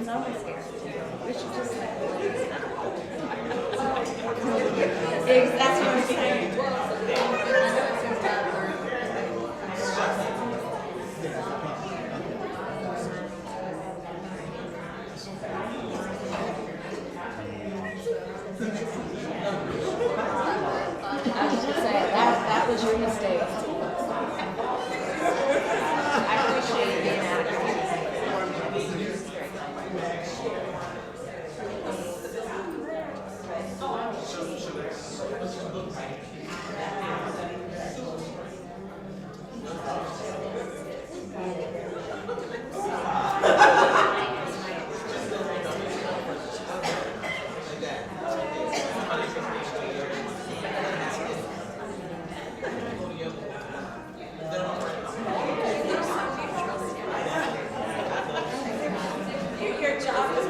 It's always scary. We should just that's what I'm saying. I was just gonna say that was your mistake. I appreciate you being accurate. Your job is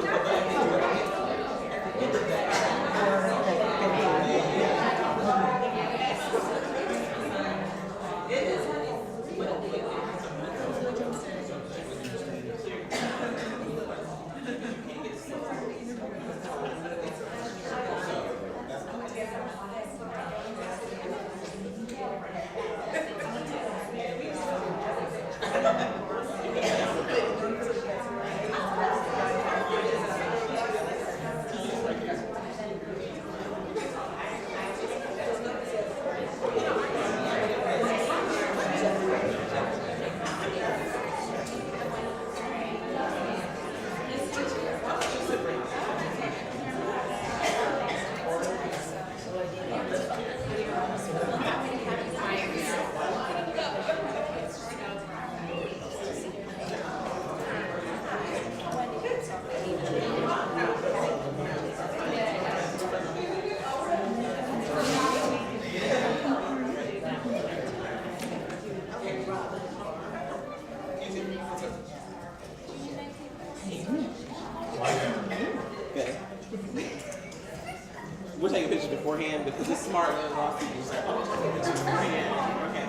We'll take a picture beforehand because it's smart and a lot of people say, oh, take a picture beforehand. Okay.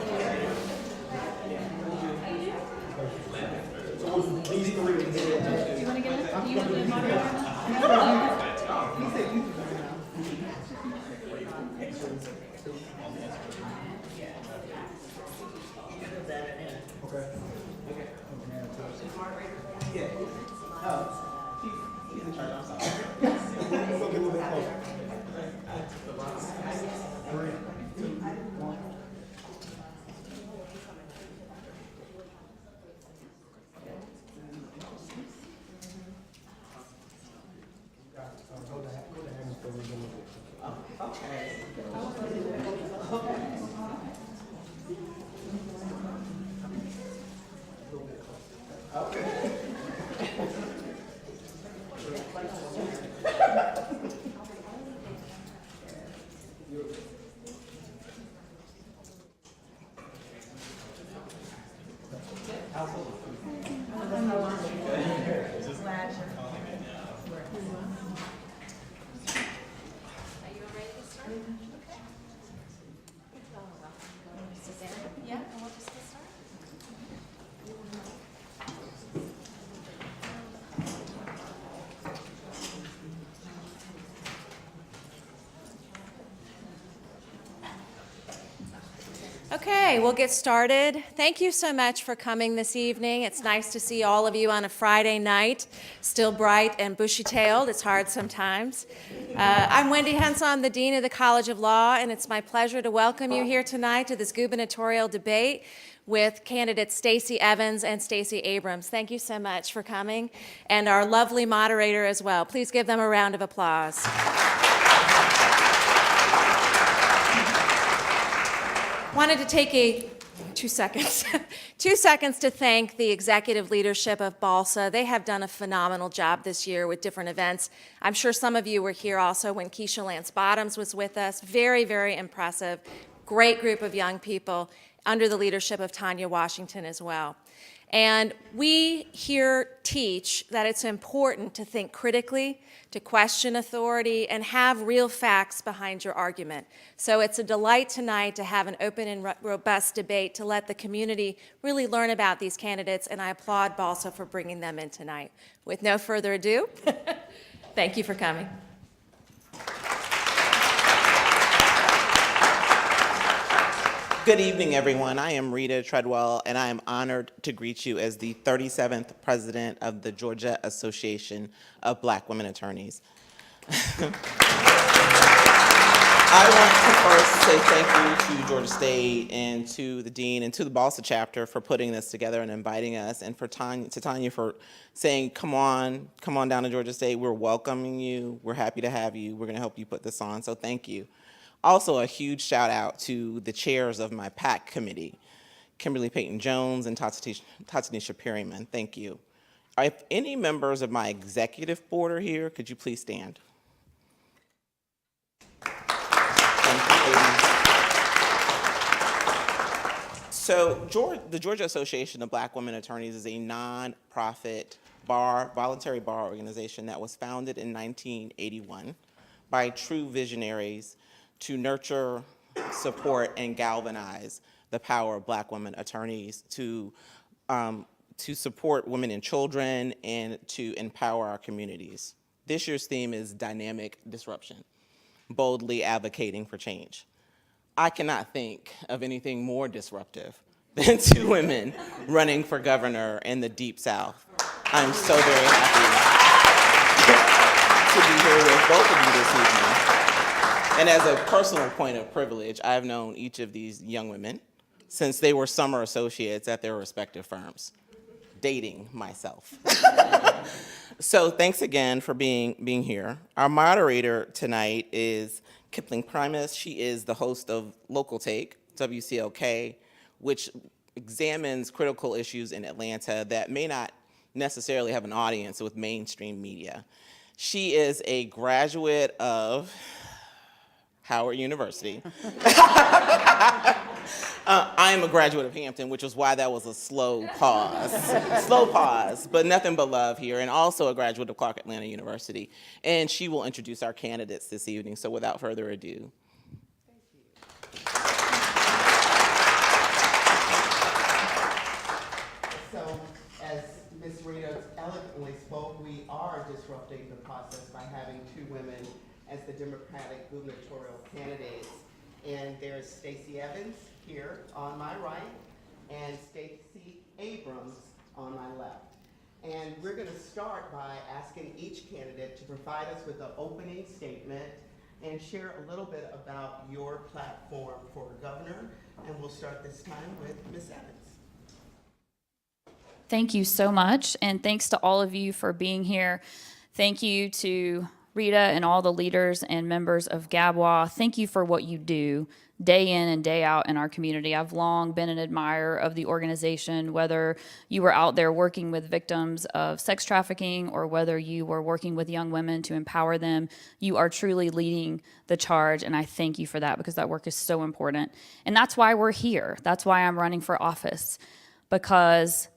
Do you want to get it? Do you want to be a moderator? Yeah. Oh, he's in charge. I'm sorry. Yeah, and we'll just get started. Okay, we'll get started. Thank you so much for coming this evening. It's nice to see all of you on a Friday night, still bright and bushy-tailed. It's hard sometimes. I'm Wendy Henson, the Dean of the College of Law, and it's my pleasure to welcome you here tonight to this gubernatorial debate with candidates Stacey Evans and Stacey Abrams. Thank you so much for coming, and our lovely moderator as well. Please give them a round of applause. Wanted to take 2 seconds to thank the executive leadership of BALSA. They have done a phenomenal job this year with different events. I'm sure some of you were here also when Keisha Lance Bottoms was with us. Very, very impressive. Great group of young people under the leadership of Tanya Washington as well. And we here teach that it's important to think critically, to question authority, and have real facts behind your argument. So it's a delight tonight to have an open and robust debate to let the community really learn about these candidates, and I applaud BALSA for bringing them in tonight. With no further ado, thank you for coming. Good evening, everyone. I am Rita Treadwell, and I am honored to greet you as the 37th president of the Georgia Association of Black Women Attorneys. I want to first say thank you to Georgia State and to the dean and to the BALSA chapter for putting this together and inviting us, and for Tanya for saying, come on down to Georgia State. We're welcoming you. We're happy to have you. We're going to help you put this on, so thank you. Also, a huge shout out to the chairs of my PAC committee, Kimberly Payton-Jones and Tatanisha Perryman. Thank you. If any members of my executive board are here, could you please stand? Thank you, ladies. So, the Georgia Association of Black Women Attorneys is a nonprofit voluntary bar organization that was founded in 1981 by true visionaries to nurture, support, and galvanize the power of Black women attorneys to support women and children and to empower our communities. This year's theme is dynamic disruption, boldly advocating for change. I cannot think of anything more disruptive than two women running for governor in the Deep South. I'm so very happy to be here with both of you this evening. And as a personal point of privilege, I've known each of these young women since they were summer associates at their respective firms, dating myself. So thanks again for being here. Our moderator tonight is Kipling Primus. She is the host of Local Take, WCLK, which examines critical issues in Atlanta that may not necessarily have an audience with mainstream media. She is a graduate of Howard University. I am a graduate of Hampton, which is why that was a slow pause, but nothing but love here, and also a graduate of Clark Atlanta University. And she will introduce our candidates this evening, so without further ado. So, as Ms. Rita eloquently spoke, we are disrupting the process by having two women as the Democratic gubernatorial candidates. And there's Stacey Evans here on my right and Stacey Abrams on my left. And we're going to start by asking each candidate to provide us with an opening statement and share a little bit about your platform for governor. And we'll start this time with Ms. Evans. Thank you so much, and thanks to all of you for being here. Thank you to Rita and all the leaders and members of GABWA. Thank you for what you do day in and day out in our community. I've long been an admirer of the organization, whether you were out there working with victims of sex trafficking or whether you were working with young women to empower them. You are truly leading the charge, and I thank you for that because that work is so important. And that's why we're here. That's why I'm running for office, because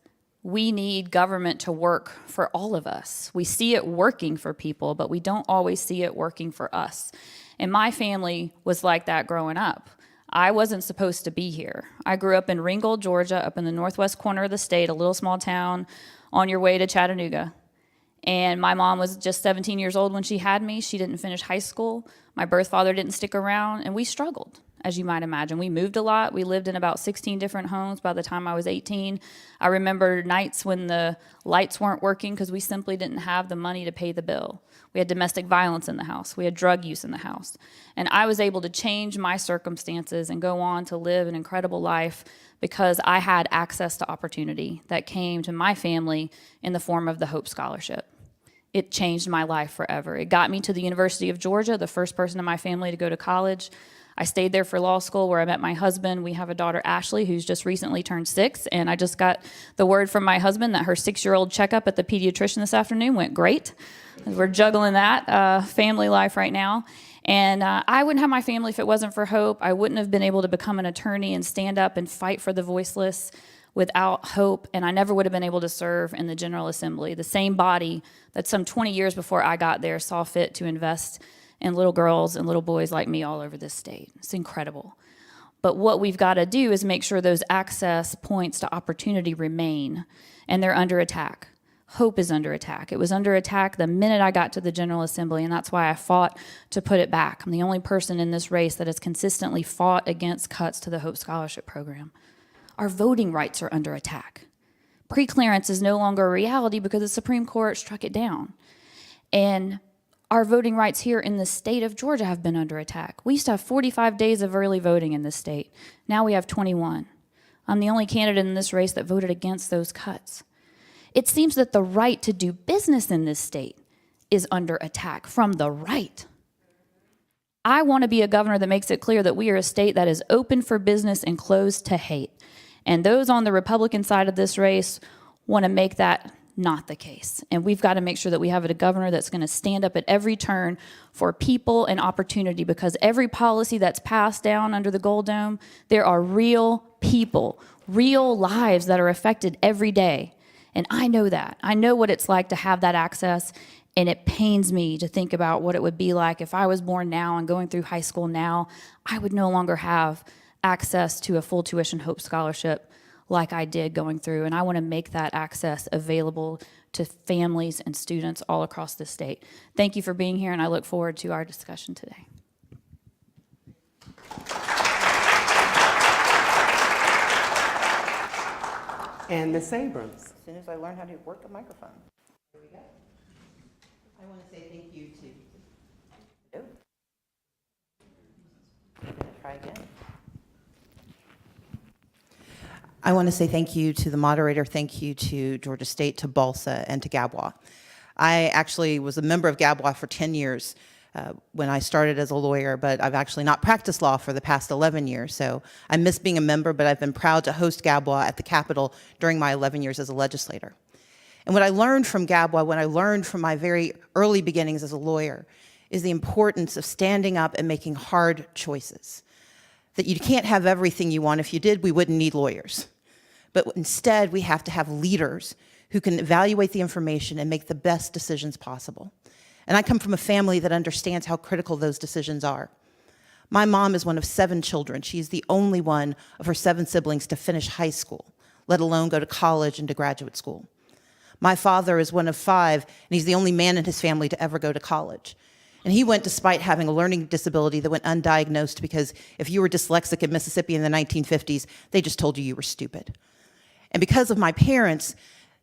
we need government to work for all of us. We see it working for people, but we don't always see it working for us. And my family was like that growing up. I wasn't supposed to be here. I grew up in Ringgold, Georgia, up in the northwest corner of the state, a little small town on your way to Chattanooga. And my mom was just 17 years old when she had me. She didn't finish high school. My birth father didn't stick around, and we struggled, as you might imagine. We moved a lot. We lived in about 16 different homes by the time I was 18. I remember nights when the lights weren't working because we simply didn't have the money to pay the bill. We had domestic violence in the house. We had drug use in the house. And I was able to change my circumstances and go on to live an incredible life because I had access to opportunity that came to my family in the form of the Hope Scholarship. It changed my life forever. It got me to the University of Georgia, the first person in my family to go to college. I stayed there for law school where I met my husband. We have a daughter, Ashley, who's just recently turned 6, and I just got the word from my husband that her 6-year-old checkup at the pediatrician this afternoon went great. We're juggling that family life right now. And I wouldn't have my family if it wasn't for Hope. I wouldn't have been able to become an attorney and stand up and fight for the voiceless without hope, and I never would have been able to serve in the General Assembly, the same body that some 20 years before I got there saw fit to invest in little girls and little boys like me all over this state. It's incredible. But what we've got to do is make sure those access points to opportunity remain, and they're under attack. Hope is under attack. It was under attack the minute I got to the General Assembly, and that's why I fought to put it back. I'm the only person in this race that has consistently fought against cuts to the Hope Scholarship Program. Our voting rights are under attack. Preclearance is no longer a reality because the Supreme Court struck it down. And our voting rights here in the state of Georgia have been under attack. We used to have 45 days of early voting in this state. Now we have 21. I'm the only candidate in this race that voted against those cuts. It seems that the right to do business in this state is under attack from the right. I want to be a governor that makes it clear that we are a state that is open for business and closed to hate. And those on the Republican side of this race want to make that not the case. And we've got to make sure that we have a governor that's going to stand up at every turn for people and opportunity, because every policy that's passed down under the Gold Dome, there are real people, real lives that are affected every day. And I know that. I know what it's like to have that access, and it pains me to think about what it would be like if I was born now and going through high school now. I would no longer have access to a full tuition Hope Scholarship like I did going through, and I want to make that access available to families and students all across the state. Thank you for being here, and I look forward to our discussion today. And Ms. Abrams. As soon as I learn how to work a microphone. Here we go. I want to say thank you to. Oh. I'm gonna try again. I want to say thank you to the moderator, thank you to Georgia State, to BALSA, and to GABWA. I actually was a member of GABWA for 10 years when I started as a lawyer, but I've actually not practiced law for the past 11 years, so I miss being a member, but I've been proud to host GABWA at the Capitol during my 11 years as a legislator. And what I learned from GABWA, what I learned from my very early beginnings as a lawyer, is the importance of standing up and making hard choices. That you can't have everything you want. If you did, we wouldn't need lawyers. But instead, we have to have leaders who can evaluate the information and make the best decisions possible. And I come from a family that understands how critical those decisions are. My mom is one of 7 children. She's the only one of her 7 siblings to finish high school, let alone go to college and to graduate school. My father is one of 5, and he's the only man in his family to ever go to college. And he went despite having a learning disability that went undiagnosed, because if you were dyslexic in Mississippi in the 1950s, they just told you you were stupid. And because of my parents,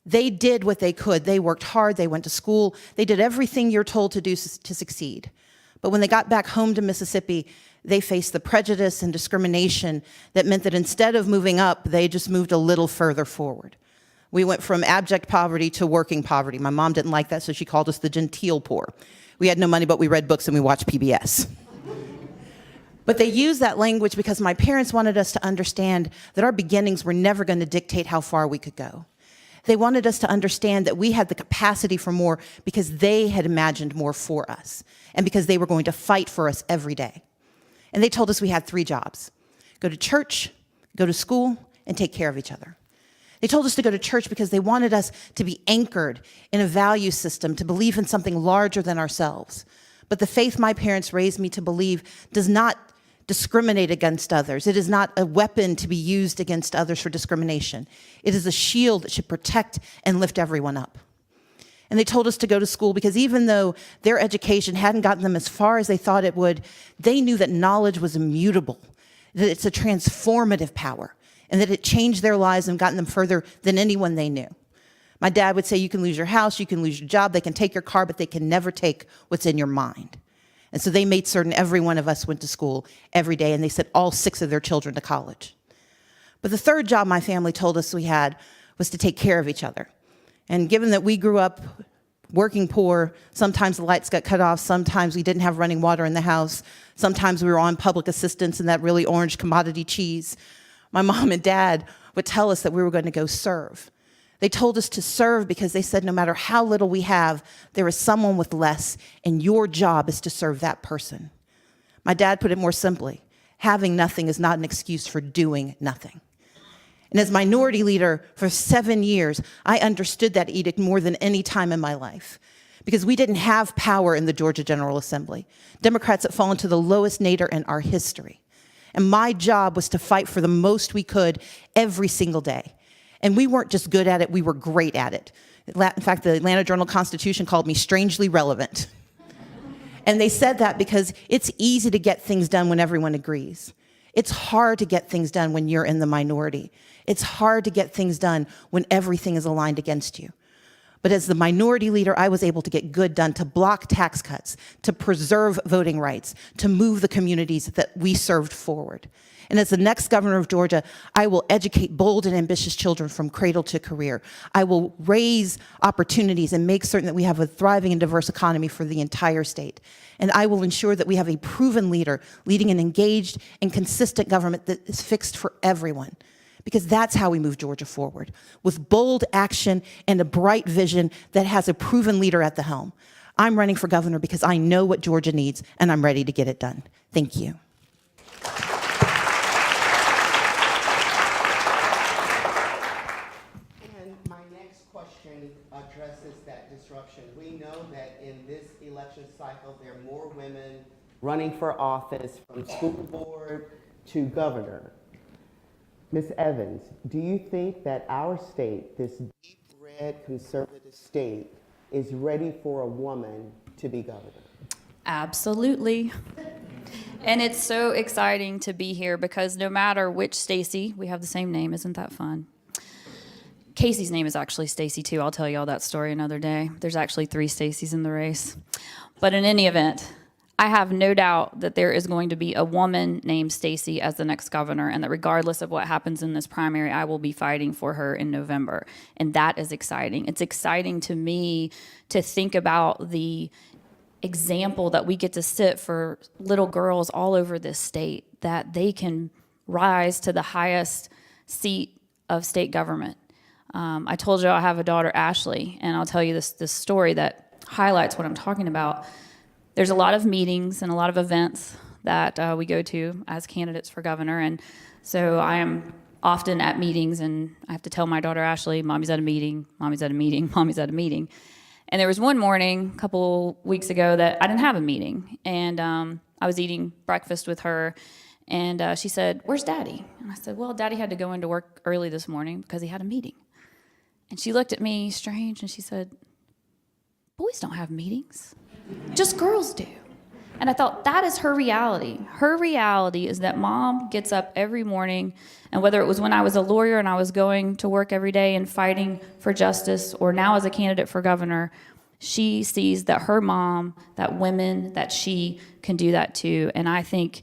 they did what they could. They worked hard, they went to school, they did everything you're told to do to succeed. But when they got back home to Mississippi, they faced the prejudice and discrimination that meant that instead of moving up, they just moved a little further forward. We went from abject poverty to working poverty. My mom didn't like that, so she called us the genteel poor. We had no money, but we read books and we watched PBS. But they used that language because my parents wanted us to understand that our beginnings were never going to dictate how far we could go. They wanted us to understand that we had the capacity for more because they had imagined more for us, and because they were going to fight for us every day. And they told us we had 3 jobs: go to church, go to school, and take care of each other. They told us to go to church because they wanted us to be anchored in a value system, to believe in something larger than ourselves. But the faith my parents raised me to believe does not discriminate against others. It is not a weapon to be used against others for discrimination. It is a shield that should protect and lift everyone up. And they told us to go to school because even though their education hadn't gotten them as far as they thought it would, they knew that knowledge was immutable, that it's a transformative power, and that it changed their lives and gotten them further than anyone they knew. My dad would say, you can lose your house, you can lose your job, they can take your car, but they can never take what's in your mind. And so they made certain every one of us went to school every day, and they sent all 6 of their children to college. But the 3rd job my family told us we had was to take care of each other. And given that we grew up working poor, sometimes the lights got cut off, sometimes we didn't have running water in the house, sometimes we were on public assistance and that really orange commodity cheese, my mom and dad would tell us that we were going to go serve. They told us to serve because they said no matter how little we have, there is someone with less, and your job is to serve that person. My dad put it more simply: having nothing is not an excuse for doing nothing. And as minority leader for 7 years, I understood that edict more than any time in my life, because we didn't have power in the Georgia General Assembly. Democrats had fallen to the lowest nadir in our history. And my job was to fight for the most we could every single day. And we weren't just good at it, we were great at it. In fact, the Atlanta Journal-Constitution called me strangely relevant. And they said that because it's easy to get things done when everyone agrees. It's hard to get things done when you're in the minority. It's hard to get things done when everything is aligned against you. But as the minority leader, I was able to get good done, to block tax cuts, to preserve voting rights, to move the communities that we served forward. And as the next governor of Georgia, I will educate bold and ambitious children from cradle to career. I will raise opportunities and make certain that we have a thriving and diverse economy for the entire state. And I will ensure that we have a proven leader leading an engaged and consistent government that is fixed for everyone. Because that's how we move Georgia forward, with bold action and a bright vision that has a proven leader at the helm. I'm running for governor because I know what Georgia needs, and I'm ready to get it done. Thank you. And my next question addresses that disruption. We know that in this election cycle, there are more women running for office, from school board to governor. Ms. Evans, do you think that our state, this deep red conservative state, is ready for a woman to be governor? Absolutely. And it's so exciting to be here because no matter which Stacy, we have the same name, isn't that fun? Casey's name is actually Stacy too. I'll tell y'all that story another day. There's actually 3 Stacys in the race. But in any event, I have no doubt that there is going to be a woman named Stacy as the next governor, and that regardless of what happens in this primary, I will be fighting for her in November. And that is exciting. It's exciting to me to think about the example that we get to set for little girls all over this state, that they can rise to the highest seat of state government. I told you I have a daughter, Ashley, and I'll tell you this story that highlights what I'm talking about. There's a lot of meetings and a lot of events that we go to as candidates for governor, and so I am often at meetings, and I have to tell my daughter Ashley, Mommy's at a meeting, Mommy's at a meeting, Mommy's at a meeting. And there was one morning a couple weeks ago that I didn't have a meeting, and I was eating breakfast with her, and she said, "Where's Daddy?" And I said, "Well, Daddy had to go into work early this morning because he had a meeting." And she looked at me strange, and she said, "Boys don't have meetings. Just girls do." And I thought, that is her reality. Her reality is that Mom gets up every morning, and whether it was when I was a lawyer and I was going to work every day and fighting for justice, or now as a candidate for governor, she sees that her mom, that women, that she can do that too. And I think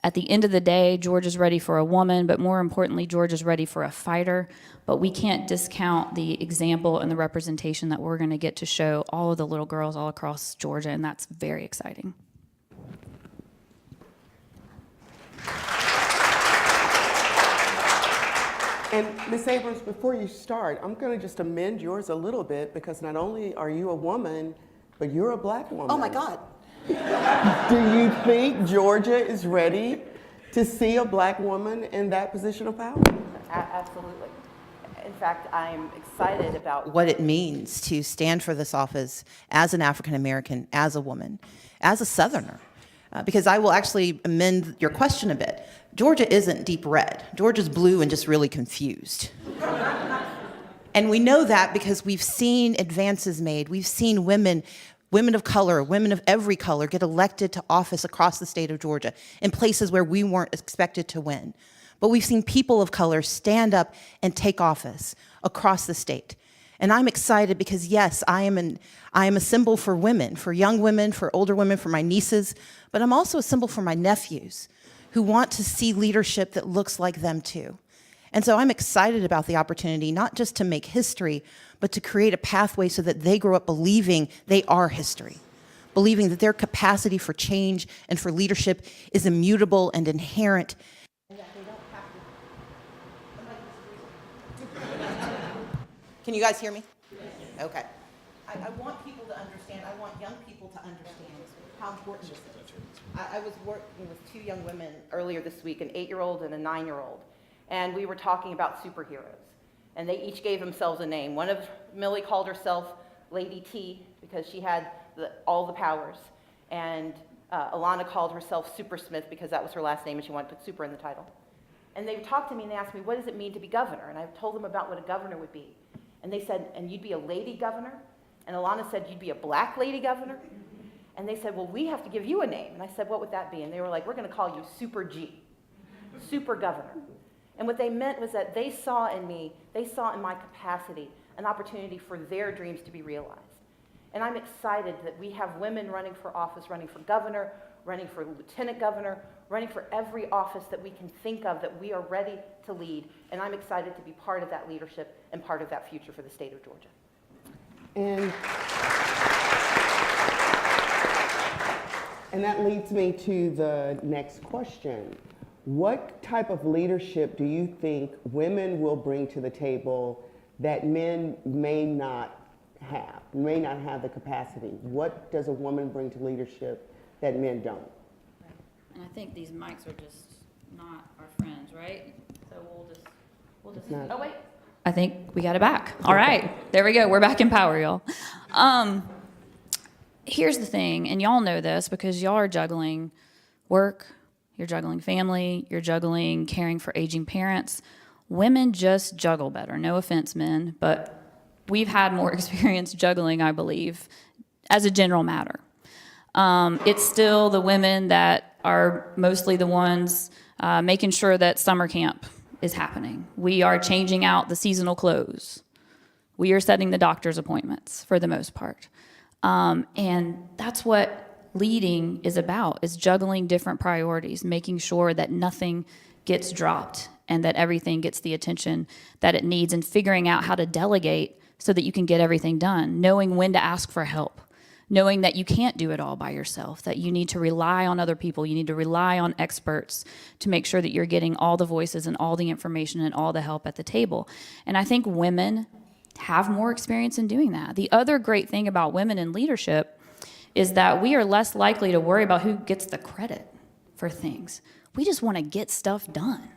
at the end of the day, Georgia's ready for a woman, but more importantly, Georgia's ready for a fighter. But we can't discount the example and the representation that we're going to get to show all of the little girls all across Georgia, and that's very exciting. And Ms. Abrams, before you start, I'm going to just amend yours a little bit, because not only are you a woman, but you're a Black woman. Oh my God. Do you think Georgia is ready to see a Black woman in that position of power? Absolutely. In fact, I'm excited about What it means to stand for this office as an African American, as a woman, as a Southerner. Because I will actually amend your question a bit. Georgia isn't deep red. Georgia's blue and just really confused. And we know that because we've seen advances made. We've seen women of color, women of every color get elected to office across the state of Georgia in places where we weren't expected to win. But we've seen people of color stand up and take office across the state. And I'm excited because, yes, I am a symbol for women, for young women, for older women, for my nieces, but I'm also a symbol for my nephews who want to see leadership that looks like them too. And so I'm excited about the opportunity, not just to make history, but to create a pathway so that they grow up believing they are history, believing that their capacity for change and for leadership is immutable and inherent. Can you guys hear me? Okay. I want people to understand, I want young people to understand how important this is. I was working with 2 young women earlier this week, an 8-year-old and a 9-year-old. and we were talking about superheroes. And they each gave themselves a name. Millie called herself Lady T because she had all the powers. And Alana called herself Supersmith because that was her last name and she wanted to put super in the title. And they talked to me and they asked me, what does it mean to be governor? And I told them about what a governor would be. And they said, and you'd be a lady governor? And Alana said, you'd be a black lady governor? And they said, well, we have to give you a name. And I said, what would that be? And they were like, we're going to call you Super G, Super Governor. And what they meant was that they saw in me, they saw in my capacity, an opportunity for their dreams to be realized. And I'm excited that we have women running for office, running for governor, running for lieutenant governor, running for every office that we can think of that we are ready to lead. And I'm excited to be part of that leadership and part of that future for the state of Georgia. And that leads me to the next question. What type of leadership do you think women will bring to the table that men may not have the capacity? What does a woman bring to leadership that men don't? And I think these mics are just not our friends, right? So we'll just. Oh, wait. I think we got it back. All right, there we go. We're back in power, y'all. Here's the thing, and y'all know this because y'all are juggling work, you're juggling family, you're juggling caring for aging parents. Women just juggle better. No offense, men, but we've had more experience juggling, I believe, as a general matter. It's still the women that are mostly the ones making sure that summer camp is happening. We are changing out the seasonal clothes. We are setting the doctor's appointments for the most part. And that's what leading is about, is juggling different priorities, making sure that nothing gets dropped and that everything gets the attention that it needs, and figuring out how to delegate so that you can get everything done, knowing when to ask for help, knowing that you can't do it all by yourself, that you need to rely on other people, you need to rely on experts to make sure that you're getting all the voices and all the information and all the help at the table. And I think women have more experience in doing that. The other great thing about women in leadership is that we are less likely to worry about who gets the credit for things. We just want to get stuff done.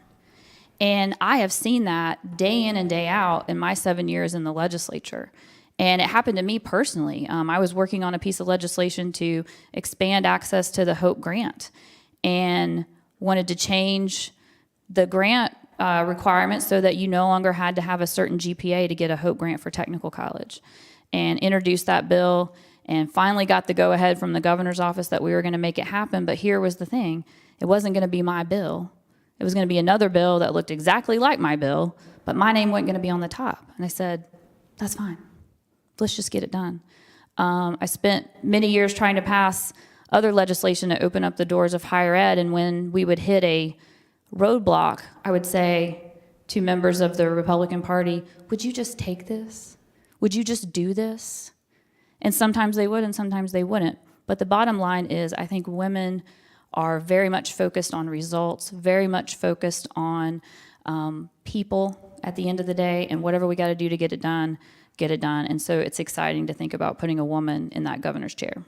And I have seen that day in and day out in my 7 years in the legislature. And it happened to me personally. I was working on a piece of legislation to expand access to the HOPE grant and wanted to change the grant requirements so that you no longer had to have a certain GPA to get a HOPE grant for technical college, and introduced that bill and finally got the go-ahead from the governor's office that we were going to make it happen. But here was the thing. It wasn't going to be my bill. It was going to be another bill that looked exactly like my bill, but my name wasn't going to be on the top. And I said, that's fine. Let's just get it done. I spent many years trying to pass other legislation to open up the doors of higher ed, and when we would hit a roadblock, I would say to members of the Republican Party, would you just take this? Would you just do this? And sometimes they would and sometimes they wouldn't. But the bottom line is, I think women are very much focused on results, very much focused on people at the end of the day, and whatever we got to do to get it done, get it done. And so it's exciting to think about putting a woman in that governor's chair.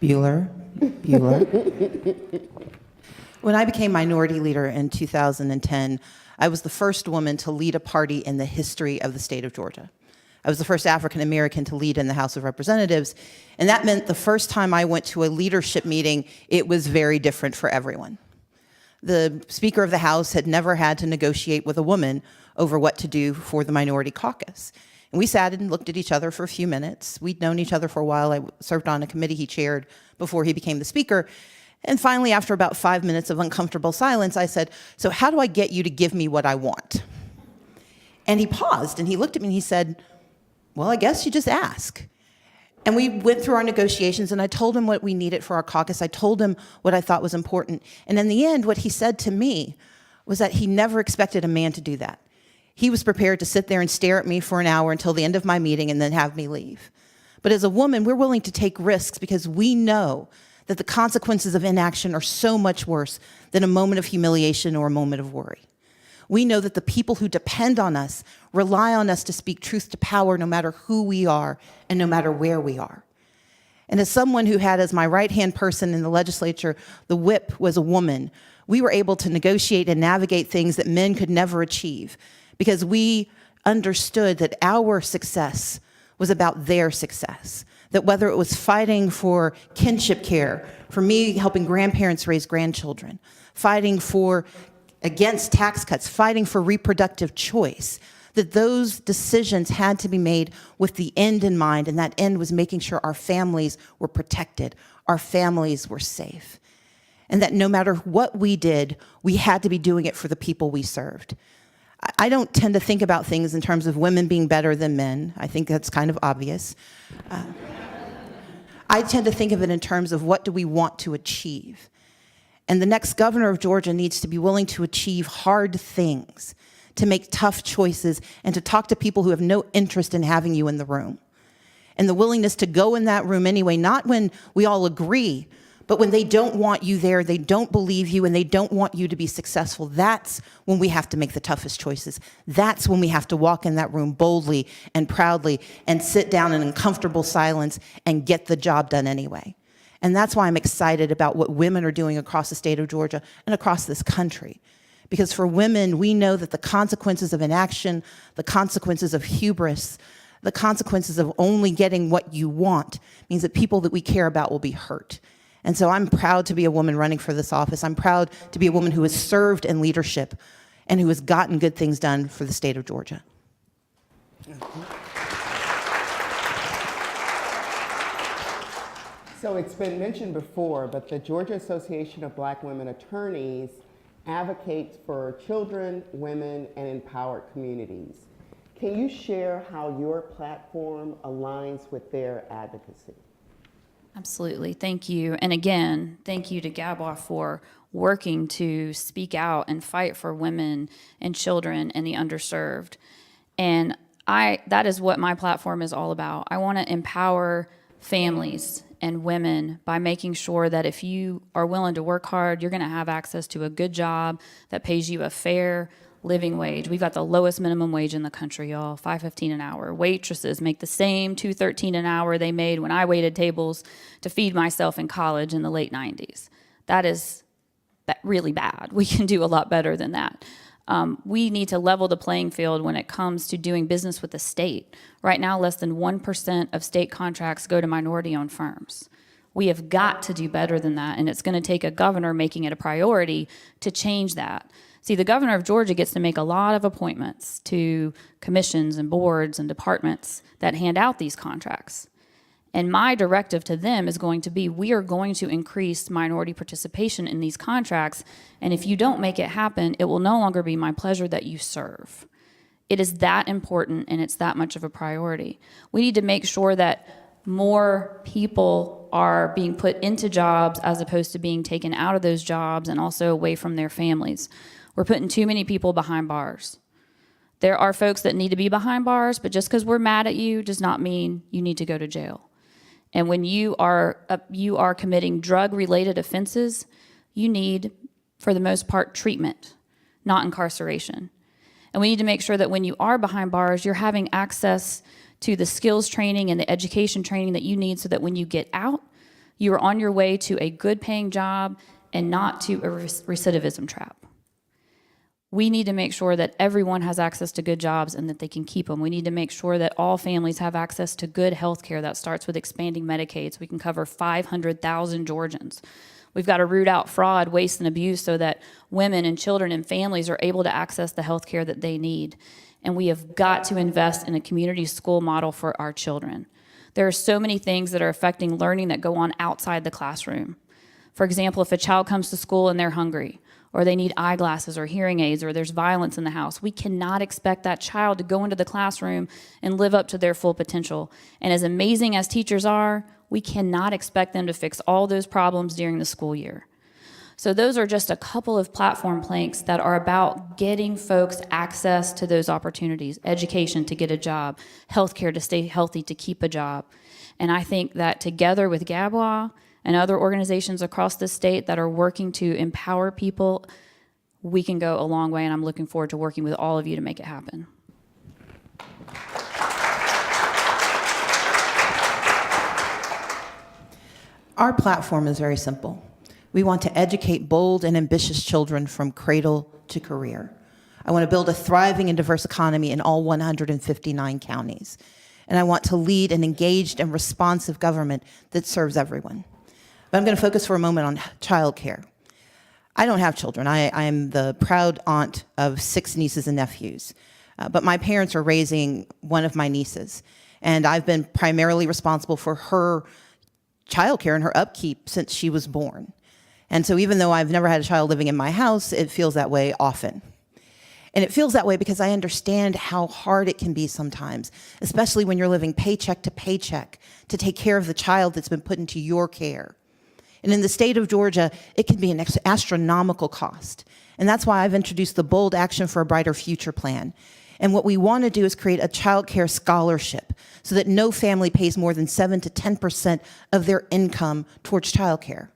Bueller. When I became minority leader in 2010, I was the first woman to lead a party in the history of the state of Georgia. I was the first African American to lead in the House of Representatives, and that meant the first time I went to a leadership meeting, it was very different for everyone. The Speaker of the House had never had to negotiate with a woman over what to do for the minority caucus. And we sat and looked at each other for a few minutes. We'd known each other for a while. I served on a committee he chaired before he became the Speaker. And finally, after about 5 minutes of uncomfortable silence, I said, so how do I get you to give me what I want? And he paused and he looked at me and he said, well, I guess you just ask. And we went through our negotiations and I told him what we needed for our caucus. I told him what I thought was important. And in the end, what he said to me was that he never expected a man to do that. He was prepared to sit there and stare at me for an hour until the end of my meeting and then have me leave. But as a woman, we're willing to take risks because we know that the consequences of inaction are so much worse than a moment of humiliation or a moment of worry. We know that the people who depend on us rely on us to speak truth to power no matter who we are and no matter where we are. And as someone who had as my right-hand person in the legislature, the whip was a woman, we were able to negotiate and navigate things that men could never achieve because we understood that our success was about their success. That whether it was fighting for kinship care, for me helping grandparents raise grandchildren, fighting against tax cuts, fighting for reproductive choice, that those decisions had to be made with the end in mind, and that end was making sure our families were protected, our families were safe. And that no matter what we did, we had to be doing it for the people we served. I don't tend to think about things in terms of women being better than men. I think that's kind of obvious. I tend to think of it in terms of what do we want to achieve. And the next governor of Georgia needs to be willing to achieve hard things, to make tough choices, and to talk to people who have no interest in having you in the room. And the willingness to go in that room anyway, not when we all agree, but when they don't want you there, they don't believe you, and they don't want you to be successful. That's when we have to make the toughest choices. That's when we have to walk in that room boldly and proudly and sit down in uncomfortable silence and get the job done anyway. And that's why I'm excited about what women are doing across the state of Georgia and across this country. Because for women, we know that the consequences of inaction, the consequences of hubris, the consequences of only getting what you want means that people that we care about will be hurt. And so I'm proud to be a woman running for this office. I'm proud to be a woman who has served in leadership and who has gotten good things done for the state of Georgia. So it's been mentioned before, but the Georgia Association of Black Women Attorneys advocates for children, women, and empowered communities. Can you share how your platform aligns with their advocacy? Absolutely. Thank you. And again, thank you to GABWA for working to speak out and fight for women and children and the underserved. And that is what my platform is all about. I want to empower families and women by making sure that if you are willing to work hard, you're going to have access to a good job that pays you a fair living wage. We've got the lowest minimum wage in the country, y'all, $5.15 an hour. Waitresses make the same $2.13 an hour they made when I waited tables to feed myself in college in the late 90s. That is really bad. We can do a lot better than that. We need to level the playing field when it comes to doing business with the state. Right now, less than 1% of state contracts go to minority-owned firms. We have got to do better than that, and it's going to take a governor making it a priority to change that. See, the governor of Georgia gets to make a lot of appointments to commissions and boards and departments that hand out these contracts. And my directive to them is going to be, we are going to increase minority participation in these contracts, and if you don't make it happen, it will no longer be my pleasure that you serve. It is that important, and it's that much of a priority. We need to make sure that more people are being put into jobs as opposed to being taken out of those jobs and also away from their families. We're putting too many people behind bars. There are folks that need to be behind bars, but just because we're mad at you does not mean you need to go to jail. And when you are committing drug-related offenses, you need, for the most part, treatment, not incarceration. And we need to make sure that when you are behind bars, you're having access to the skills training and the education training that you need so that when you get out, you are on your way to a good-paying job and not to a recidivism trap. We need to make sure that everyone has access to good jobs and that they can keep them. We need to make sure that all families have access to good health care. That starts with expanding Medicaid so we can cover 500,000 Georgians. We've got to root out fraud, waste, and abuse so that women and children and families are able to access the health care that they need. And we have got to invest in a community school model for our children. There are so many things that are affecting learning that go on outside the classroom. For example, if a child comes to school and they're hungry, or they need eyeglasses or hearing aids, or there's violence in the house, we cannot expect that child to go into the classroom and live up to their full potential. And as amazing as teachers are, we cannot expect them to fix all those problems during the school year. So those are just a couple of platform planks that are about getting folks access to those opportunities, education to get a job, healthcare to stay healthy to keep a job. And I think that together with GABWA and other organizations across the state that are working to empower people, we can go a long way, and I'm looking forward to working with all of you to make it happen. Our platform is very simple. We want to educate bold and ambitious children from cradle to career. I want to build a thriving and diverse economy in all 159 counties. And I want to lead an engaged and responsive government that serves everyone. But I'm going to focus for a moment on childcare. I don't have children. I am the proud aunt of 6 nieces and nephews. But my parents are raising one of my nieces. And I've been primarily responsible for her childcare and her upkeep since she was born. And so even though I've never had a child living in my house, it feels that way often. And it feels that way because I understand how hard it can be sometimes, especially when you're living paycheck to paycheck to take care of the child that's been put into your care. And in the state of Georgia, it can be an astronomical cost. And that's why I've introduced the Bold Action for a Brighter Future plan. And what we want to do is create a child care scholarship so that no family pays more than 7 to 10% of their income towards child care.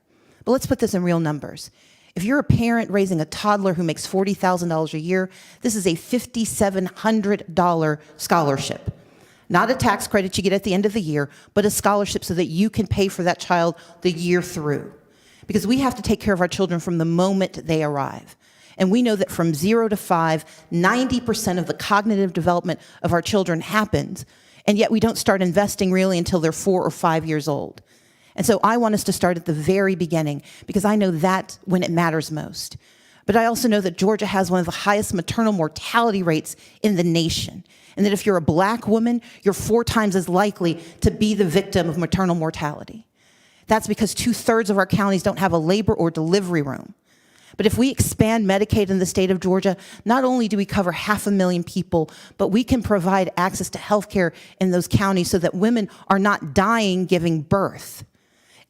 But let's put this in real numbers. If you're a parent raising a toddler who makes $40,000 a year, this is a $5,700 scholarship. Not a tax credit you get at the end of the year, but a scholarship so that you can pay for that child the year through. Because we have to take care of our children from the moment they arrive. And we know that from 0 to 5, 90% of the cognitive development of our children happens, and yet we don't start investing really until they're 4 or 5 years old. And so I want us to start at the very beginning, because I know that's when it matters most. But I also know that Georgia has one of the highest maternal mortality rates in the nation, and that if you're a Black woman, you're 4 times as likely to be the victim of maternal mortality. That's because 2/3 of our counties don't have a labor or delivery room. But if we expand Medicaid in the state of Georgia, not only do we cover 500,000 people, but we can provide access to health care in those counties so that women are not dying giving birth.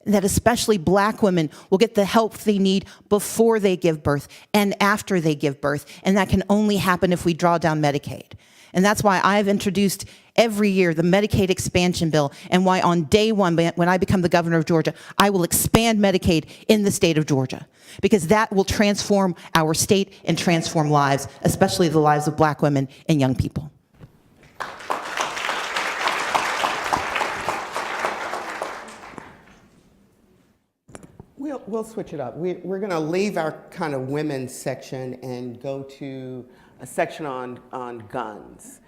That especially Black women will get the help they need before they give birth and after they give birth. And that can only happen if we draw down Medicaid. And that's why I've introduced every year the Medicaid expansion bill, and why on day one, when I become the governor of Georgia, I will expand Medicaid in the state of Georgia. Because that will transform our state and transform lives, especially the lives of Black women and young people. We'll switch it up. We're going to leave our kind of women's section and go to a section on guns.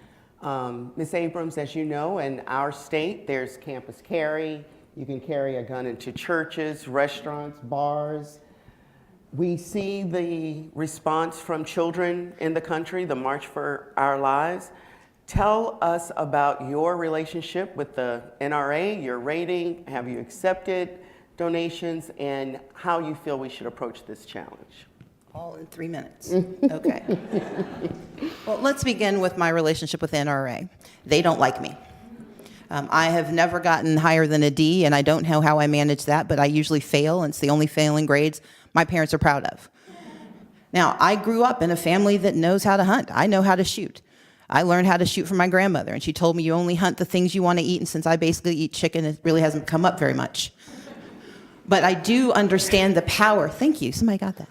Ms. Abrams, as you know, in our state, there's campus carry. You can carry a gun into churches, restaurants, bars. We see the response from children in the country, the March for Our Lives. Tell us about your relationship with the NRA, your rating, have you accepted donations, and how you feel we should approach this challenge. All in 3 minutes. Okay. Well, let's begin with my relationship with NRA. They don't like me. I have never gotten higher than a D, and I don't know how I manage that, but I usually fail, and it's the only failing grades my parents are proud of. Now, I grew up in a family that knows how to hunt. I know how to shoot. I learned how to shoot from my grandmother, and she told me you only hunt the things you want to eat, and since I basically eat chicken, it really hasn't come up very much. But I do understand the power. Thank you, somebody got that.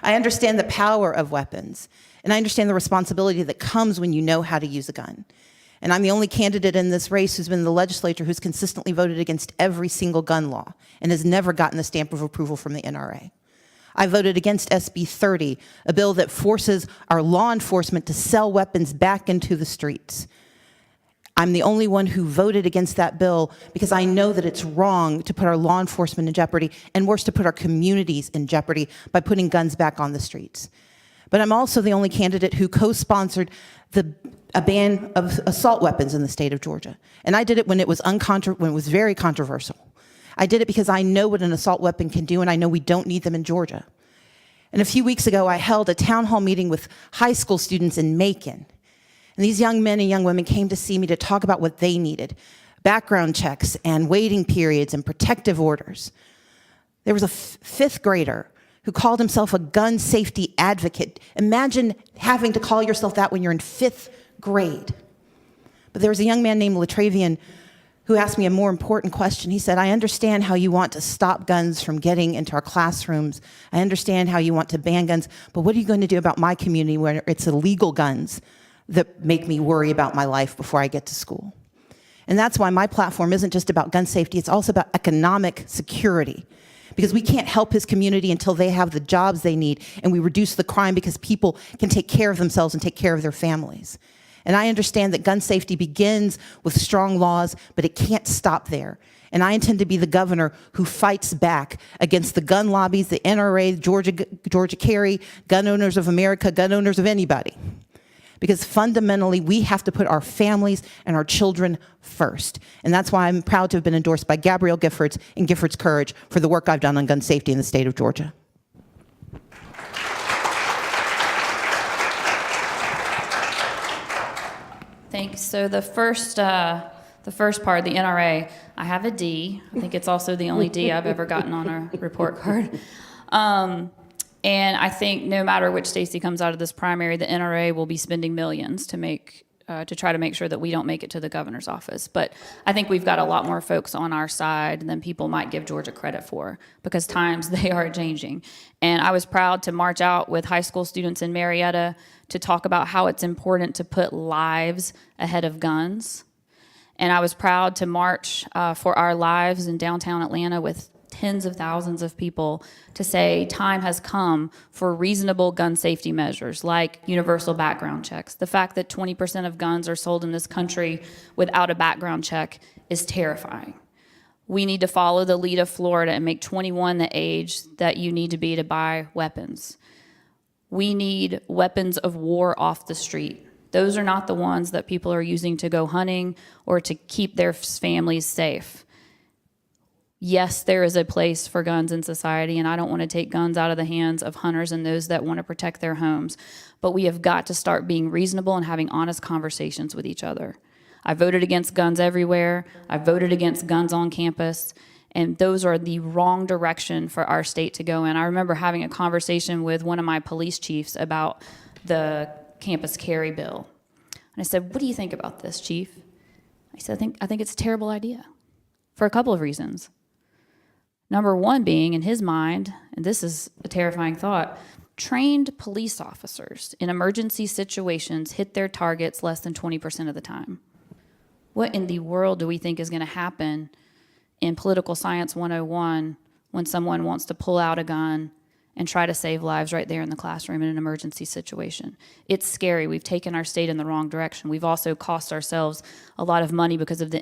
I understand the power of weapons, and I understand the responsibility that comes when you know how to use a gun. And I'm the only candidate in this race who's been in the legislature who's consistently voted against every single gun law and has never gotten the stamp of approval from the NRA. I voted against SB 30, a bill that forces our law enforcement to sell weapons back into the streets. I'm the only one who voted against that bill because I know that it's wrong to put our law enforcement in jeopardy, and worse, to put our communities in jeopardy by putting guns back on the streets. But I'm also the only candidate who co-sponsored a ban of assault weapons in the state of Georgia. And I did it when it was very controversial. I did it because I know what an assault weapon can do, and I know we don't need them in Georgia. And a few weeks ago, I held a town hall meeting with high school students in Macon. And these young men and young women came to see me to talk about what they needed: background checks and waiting periods and protective orders. There was a fifth grader who called himself a gun safety advocate. Imagine having to call yourself that when you're in 5th grade. But there was a young man named Latravian who asked me a more important question. He said, I understand how you want to stop guns from getting into our classrooms. I understand how you want to ban guns, but what are you going to do about my community where it's illegal guns that make me worry about my life before I get to school? And that's why my platform isn't just about gun safety, it's also about economic security. Because we can't help his community until they have the jobs they need, and we reduce the crime because people can take care of themselves and take care of their families. And I understand that gun safety begins with strong laws, but it can't stop there. And I intend to be the governor who fights back against the gun lobbies, the NRA, Georgia Carry, Gun Owners of America, gun owners of anybody. Because fundamentally, we have to put our families and our children first. And that's why I'm proud to have been endorsed by Gabrielle Giffords and Giffords Courage for the work I've done on gun safety in the state of Georgia. Thanks. So the first part, the NRA, I have a D. I think it's also the only D I've ever gotten on a report card. And I think no matter which Stacey comes out of this primary, the NRA will be spending millions to try to make sure that we don't make it to the governor's office. But I think we've got a lot more folks on our side than people might give Georgia credit for, because times they are changing. And I was proud to march out with high school students in Marietta to talk about how it's important to put lives ahead of guns. And I was proud to march for our lives in downtown Atlanta with tens of thousands of people to say time has come for reasonable gun safety measures like universal background checks. The fact that 20% of guns are sold in this country without a background check is terrifying. We need to follow the lead of Florida and make 21 the age that you need to be to buy weapons. We need weapons of war off the street. Those are not the ones that people are using to go hunting or to keep their families safe. Yes, there is a place for guns in society, and I don't want to take guns out of the hands of hunters and those that want to protect their homes. But we have got to start being reasonable and having honest conversations with each other. I voted against guns everywhere. I voted against guns on campus. And those are the wrong direction for our state to go in. I remember having a conversation with one of my police chiefs about the campus carry bill. And I said, "What do you think about this, Chief?" I said, I think it's a terrible idea for a couple of reasons. Number one being, in his mind, and this is a terrifying thought, trained police officers in emergency situations hit their targets less than 20% of the time. What in the world do we think is going to happen in Political Science 101 when someone wants to pull out a gun and try to save lives right there in the classroom in an emergency situation? It's scary. We've taken our state in the wrong direction. We've also cost ourselves a lot of money because of the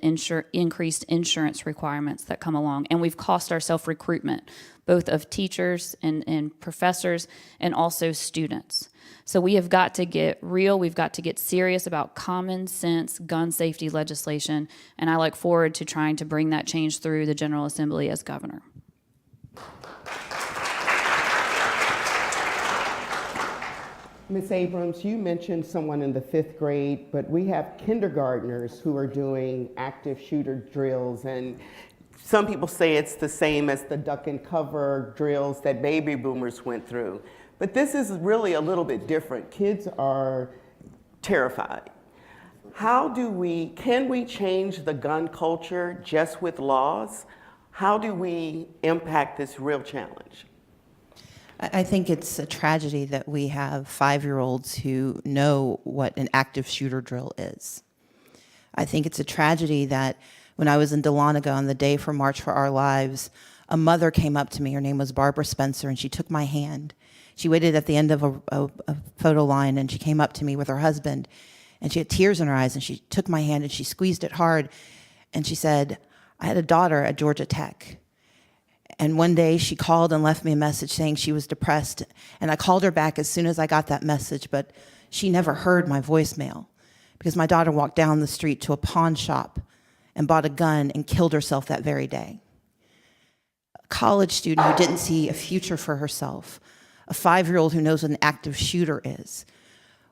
increased insurance requirements that come along. And we've cost ourselves recruitment, both of teachers and professors and also students. So we have got to get real. We've got to get serious about common sense gun safety legislation. And I look forward to trying to bring that change through the General Assembly as governor. Ms. Abrams, you mentioned someone in the 5th grade, but we have kindergartners who are doing active shooter drills, and some people say it's the same as the duck and cover drills that baby boomers went through. But this is really a little bit different. Kids are terrified. Can we change the gun culture just with laws? How do we impact this real challenge? I think it's a tragedy that we have 5-year-olds who know what an active shooter drill is. I think it's a tragedy that when I was in Dahlonega on the day for March for Our Lives, a mother came up to me. Her name was Barbara Spencer, and she took my hand. She waited at the end of a photo line, and she came up to me with her husband, and she had tears in her eyes, and she took my hand, and she squeezed it hard, and she said, "I had a daughter at Georgia Tech. And one day she called and left me a message saying she was depressed. And I called her back as soon as I got that message, but she never heard my voicemail because my daughter walked down the street to a pawn shop and bought a gun and killed herself that very day." A college student who didn't see a future for herself, a 5-year-old who knows what an active shooter is.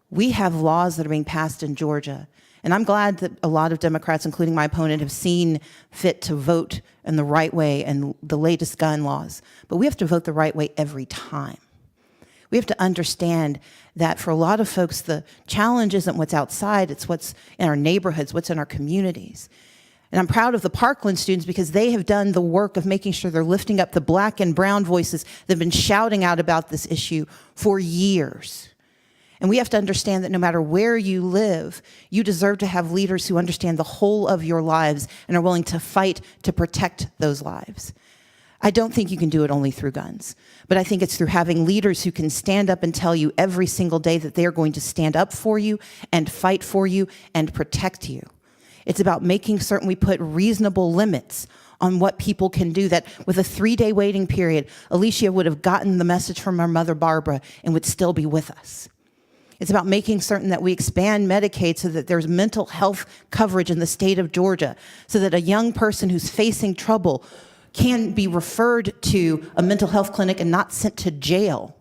We have laws that are being passed in Georgia. And I'm glad that a lot of Democrats, including my opponent, have seen fit to vote in the right way and the latest gun laws. But we have to vote the right way every time. We have to understand that for a lot of folks, the challenge isn't what's outside, it's what's in our neighborhoods, what's in our communities. And I'm proud of the Parkland students because they have done the work of making sure they're lifting up the black and brown voices that have been shouting out about this issue for years. And we have to understand that no matter where you live, you deserve to have leaders who understand the whole of your lives and are willing to fight to protect those lives. I don't think you can do it only through guns, but I think it's through having leaders who can stand up and tell you every single day that they are going to stand up for you and fight for you and protect you. It's about making certain we put reasonable limits on what people can do, that with a 3-day waiting period, Alicia would have gotten the message from our mother, Barbara, and would still be with us. It's about making certain that we expand Medicaid so that there's mental health coverage in the state of Georgia, so that a young person who's facing trouble can be referred to a mental health clinic and not sent to jail.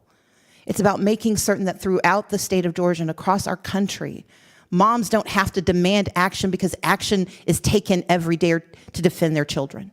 It's about making certain that throughout the state of Georgia and across our country, moms don't have to demand action because action is taken every day to defend their children.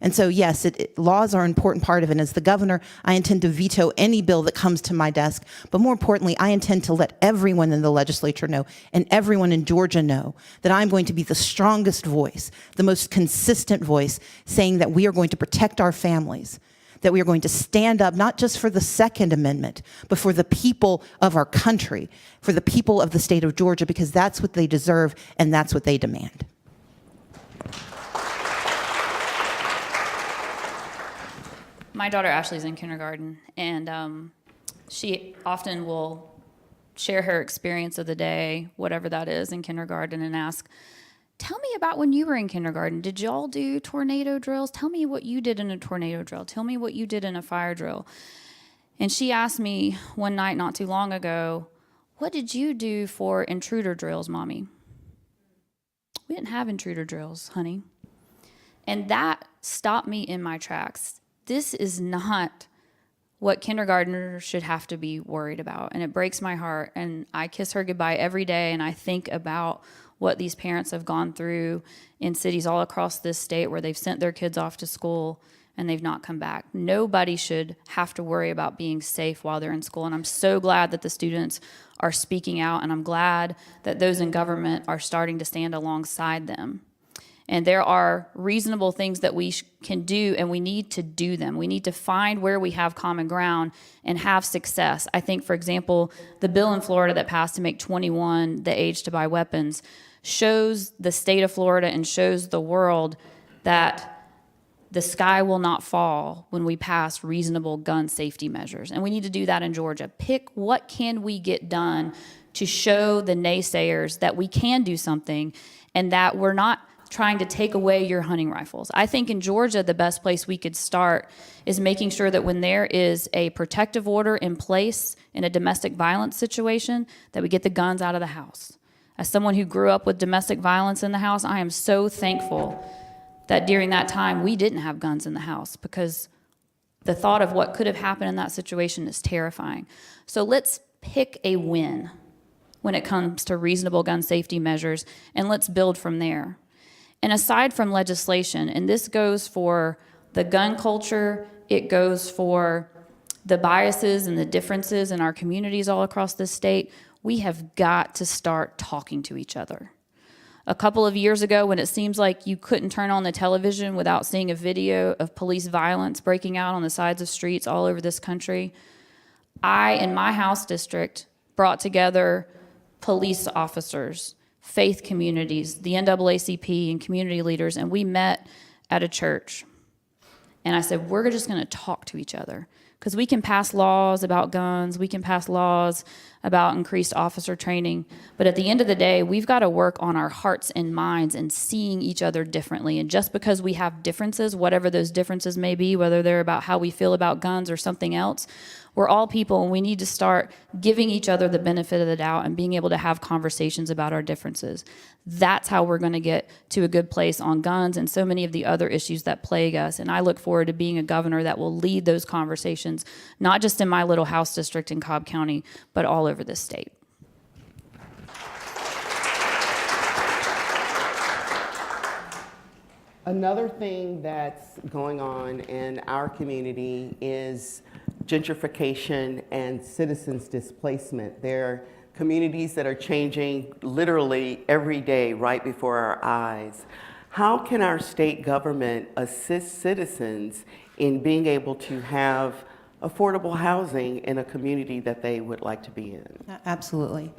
And so, yes, laws are an important part of it. And as the governor, I intend to veto any bill that comes to my desk. But more importantly, I intend to let everyone in the legislature know and everyone in Georgia know that I'm going to be the strongest voice, the most consistent voice, saying that we are going to protect our families, that we are going to stand up not just for the Second Amendment, but for the people of our country, for the people of the state of Georgia, because that's what they deserve and that's what they demand. My daughter Ashley's in kindergarten, and she often will share her experience of the day, whatever that is, in kindergarten, and ask, tell me about when you were in kindergarten. Did y'all do tornado drills? Tell me what you did in a tornado drill. Tell me what you did in a fire drill. And she asked me one night not too long ago, what did you do for intruder drills, Mommy? We didn't have intruder drills, honey. And that stopped me in my tracks. This is not what kindergartners should have to be worried about. And it breaks my heart. And I kiss her goodbye every day. And I think about what these parents have gone through in cities all across this state where they've sent their kids off to school and they've not come back. Nobody should have to worry about being safe while they're in school. And I'm so glad that the students are speaking out. And I'm glad that those in government are starting to stand alongside them. And there are reasonable things that we can do, and we need to do them. We need to find where we have common ground and have success. I think, for example, the bill in Florida that passed to make 21 the age to buy weapons shows the state of Florida and shows the world that the sky will not fall when we pass reasonable gun safety measures. And we need to do that in Georgia. Pick what can we get done to show the naysayers that we can do something and that we're not trying to take away your hunting rifles. I think in Georgia, the best place we could start is making sure that when there is a protective order in place in a domestic violence situation, that we get the guns out of the house. As someone who grew up with domestic violence in the house, I am so thankful that during that time we didn't have guns in the house, because the thought of what could have happened in that situation is terrifying. So let's pick a win when it comes to reasonable gun safety measures, and let's build from there. And aside from legislation, and this goes for the gun culture, it goes for the biases and the differences in our communities all across the state, we have got to start talking to each other. A couple of years ago, when it seems like you couldn't turn on the television without seeing a video of police violence breaking out on the sides of streets all over this country, I, in my House district, brought together police officers, faith communities, the NAACP, and community leaders, and we met at a church. And I said, we're just going to talk to each other, because we can pass laws about guns, we can pass laws about increased officer training, but at the end of the day, we've got to work on our hearts and minds and seeing each other differently. And just because we have differences, whatever those differences may be, whether they're about how we feel about guns or something else, we're all people, and we need to start giving each other the benefit of the doubt and being able to have conversations about our differences. That's how we're going to get to a good place on guns and so many of the other issues that plague us. And I look forward to being a governor that will lead those conversations, not just in my little House district in Cobb County, but all over this state. Another thing that's going on in our community is gentrification and citizens displacement. There are communities that are changing literally every day right before our eyes. How can our state government assist citizens in being able to have affordable housing in a community that they would like to be in? Absolutely.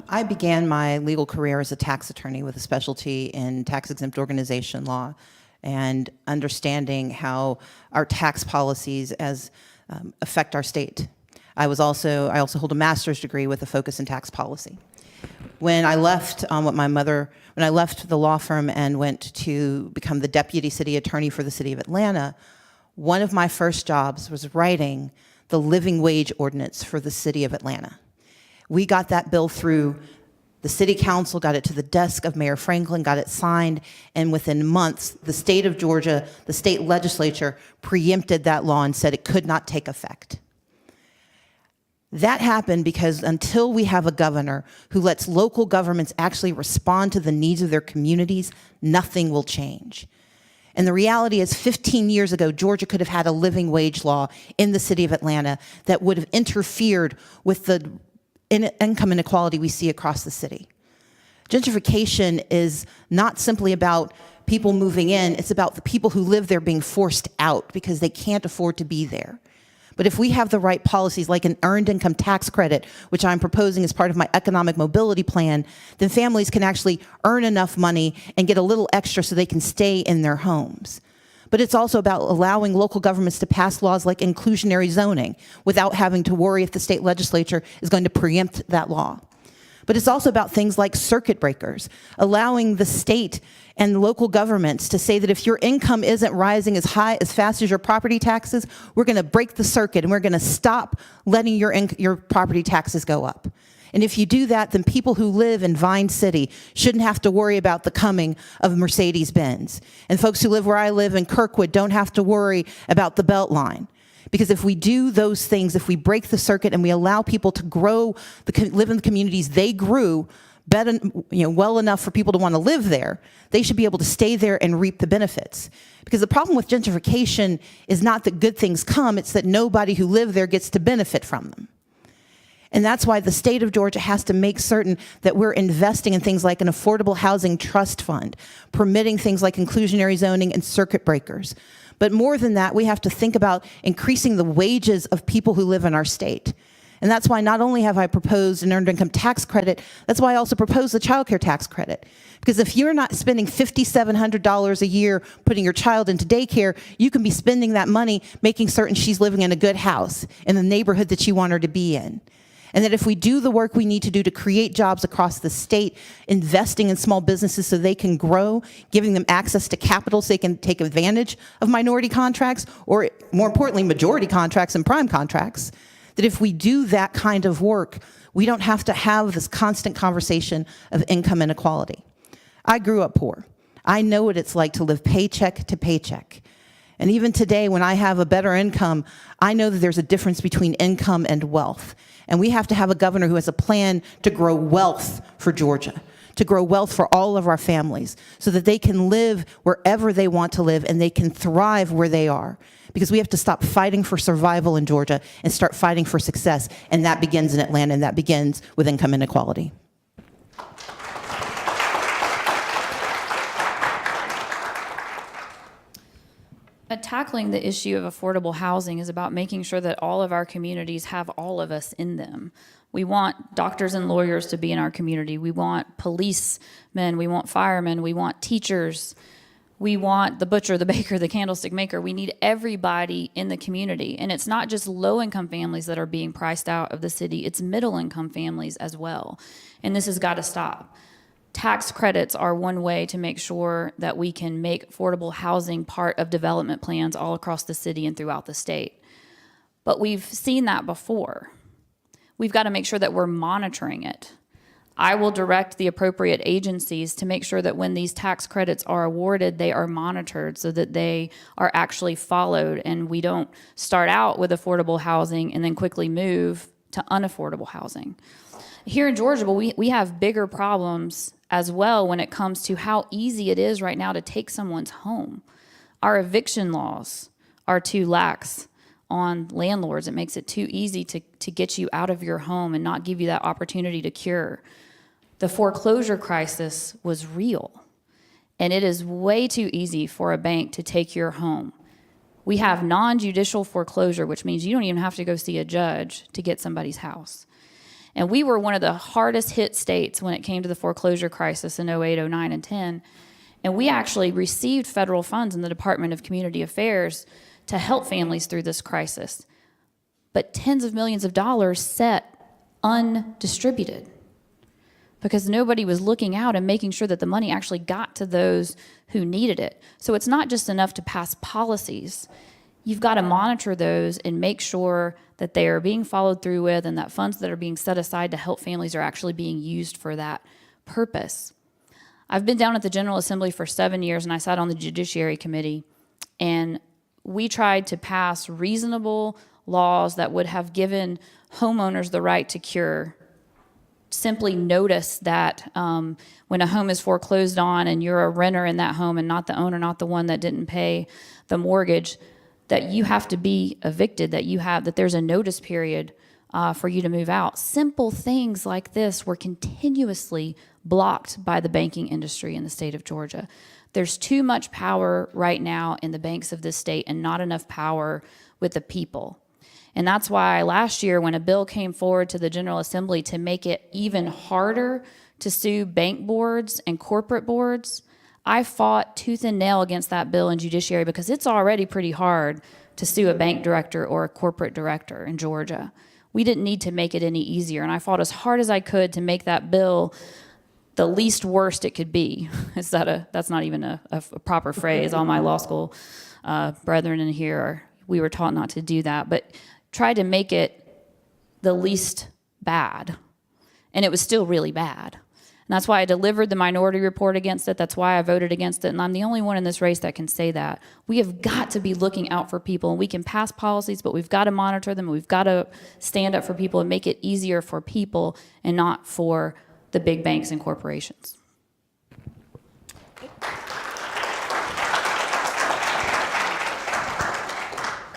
I began my legal career as a tax attorney with a specialty in tax-exempt organization law and understanding how our tax policies affect our state. I also hold a master's degree with a focus in tax policy. When I left when I left the law firm and went to become the deputy city attorney for the city of Atlanta, one of my first jobs was writing the living wage ordinance for the city of Atlanta. We got that bill through the city council, got it to the desk of Mayor Franklin, got it signed, and within months, the state of Georgia, the state legislature, preempted that law and said it could not take effect. That happened because until we have a governor who lets local governments actually respond to the needs of their communities, nothing will change. And the reality is 15 years ago, Georgia could have had a living wage law in the city of Atlanta that would have interfered with the income inequality we see across the city. Gentrification is not simply about people moving in, it's about the people who live there being forced out because they can't afford to be there. But if we have the right policies like an earned income tax credit, which I'm proposing as part of my economic mobility plan, then families can actually earn enough money and get a little extra so they can stay in their homes. But it's also about allowing local governments to pass laws like inclusionary zoning without having to worry if the state legislature is going to preempt that law. But it's also about things like circuit breakers, allowing the state and local governments to say that if your income isn't rising as fast as your property taxes, we're going to break the circuit and we're going to stop letting your property taxes go up. And if you do that, then people who live in Vine City shouldn't have to worry about the coming of Mercedes-Benz. And folks who live where I live in Kirkwood don't have to worry about the Beltline. Because if we do those things, if we break the circuit and we allow people to live in the communities they grew, well enough for people to want to live there, they should be able to stay there and reap the benefits. Because the problem with gentrification is not that good things come, it's that nobody who lives there gets to benefit from them. And that's why the state of Georgia has to make certain that we're investing in things like an affordable housing trust fund, permitting things like inclusionary zoning and circuit breakers. But more than that, we have to think about increasing the wages of people who live in our state. And that's why not only have I proposed an earned income tax credit, that's why I also proposed the child care tax credit. Because if you're not spending $5,700 a year putting your child into daycare, you can be spending that money making certain she's living in a good house in the neighborhood that you want her to be in. And that if we do the work we need to do to create jobs across the state, investing in small businesses so they can grow, giving them access to capital so they can take advantage of minority contracts, or more importantly, majority contracts and prime contracts, that if we do that kind of work, we don't have to have this constant conversation of income inequality. I grew up poor. I know what it's like to live paycheck to paycheck. And even today, when I have a better income, I know that there's a difference between income and wealth. And we have to have a governor who has a plan to grow wealth for Georgia, to grow wealth for all of our families, so that they can live wherever they want to live and they can thrive where they are. Because we have to stop fighting for survival in Georgia and start fighting for success. And that begins in Atlanta, and that begins with income inequality. Tackling the issue of affordable housing is about making sure that all of our communities have all of us in them. We want doctors and lawyers to be in our community. We want policemen, we want firemen, we want teachers, we want the butcher, the baker, the candlestick maker. We need everybody in the community. And it's not just low-income families that are being priced out of the city, it's middle-income families as well. And this has got to stop. Tax credits are one way to make sure that we can make affordable housing part of development plans all across the city and throughout the state. But we've seen that before. We've got to make sure that we're monitoring it. I will direct the appropriate agencies to make sure that when these tax credits are awarded, they are monitored so that they are actually followed and we don't start out with affordable housing and then quickly move to unaffordable housing. Here in Georgia, we have bigger problems as well when it comes to how easy it is right now to take someone's home. Our eviction laws are too lax on landlords. It makes it too easy to get you out of your home and not give you that opportunity to cure. The foreclosure crisis was real, and it is way too easy for a bank to take your home. We have non-judicial foreclosure, which means you don't even have to go see a judge to get somebody's house. And we were one of the hardest hit states when it came to the foreclosure crisis in 08, 09, and 10. And we actually received federal funds in the Department of Community Affairs to help families through this crisis. But tens of millions of dollars set undistributed because nobody was looking out and making sure that the money actually got to those who needed it. So it's not just enough to pass policies. You've got to monitor those and make sure that they are being followed through with and that funds that are being set aside to help families are actually being used for that purpose. I've been down at the General Assembly for 7 years, and I sat on the Judiciary Committee, and we tried to pass reasonable laws that would have given homeowners the right to cure. Simply notice that when a home is foreclosed on and you're a renter in that home and not the owner, not the one that didn't pay the mortgage, that you have to be evicted, that there's a notice period for you to move out. Simple things like this were continuously blocked by the banking industry in the state of Georgia. There's too much power right now in the banks of this state and not enough power with the people. And that's why last year when a bill came forward to the General Assembly to make it even harder to sue bank boards and corporate boards, I fought tooth and nail against that bill in Judiciary because it's already pretty hard to sue a bank director or a corporate director in Georgia. We didn't need to make it any easier, and I fought as hard as I could to make that bill the least worst it could be. That's not even a proper phrase. All my law school brethren in here, we were taught not to do that, but tried to make it the least bad. And it was still really bad. And that's why I delivered the minority report against it. That's why I voted against it. And I'm the only one in this race that can say that. We have got to be looking out for people. And we can pass policies, but we've got to monitor them. We've got to stand up for people and make it easier for people and not for the big banks and corporations.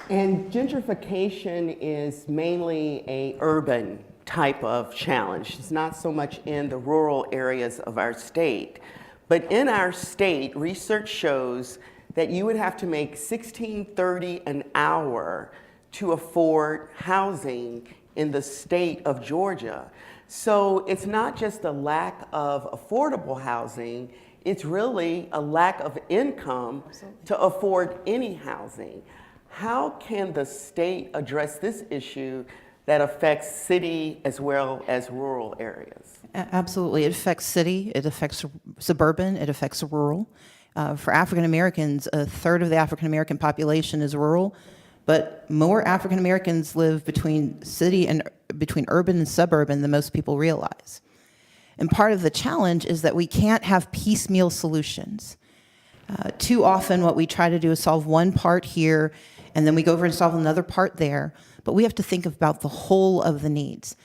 And gentrification is mainly a urban type of challenge. It's not so much in the rural areas of our state. But in our state, research shows that you would have to make $16.30 an hour to afford housing in the state of Georgia. So it's not just a lack of affordable housing, it's really a lack of income to afford any housing. How can the state address this issue that affects city as well as rural areas? Absolutely. It affects city, it affects suburban, it affects rural. For African Americans, a third of the African American population is rural, but more African Americans live between urban and suburban than most people realize. And part of the challenge is that we can't have piecemeal solutions. Too often what we try to do is solve one part here, and then we go over and solve another part there, but we have to think about the whole of the needs.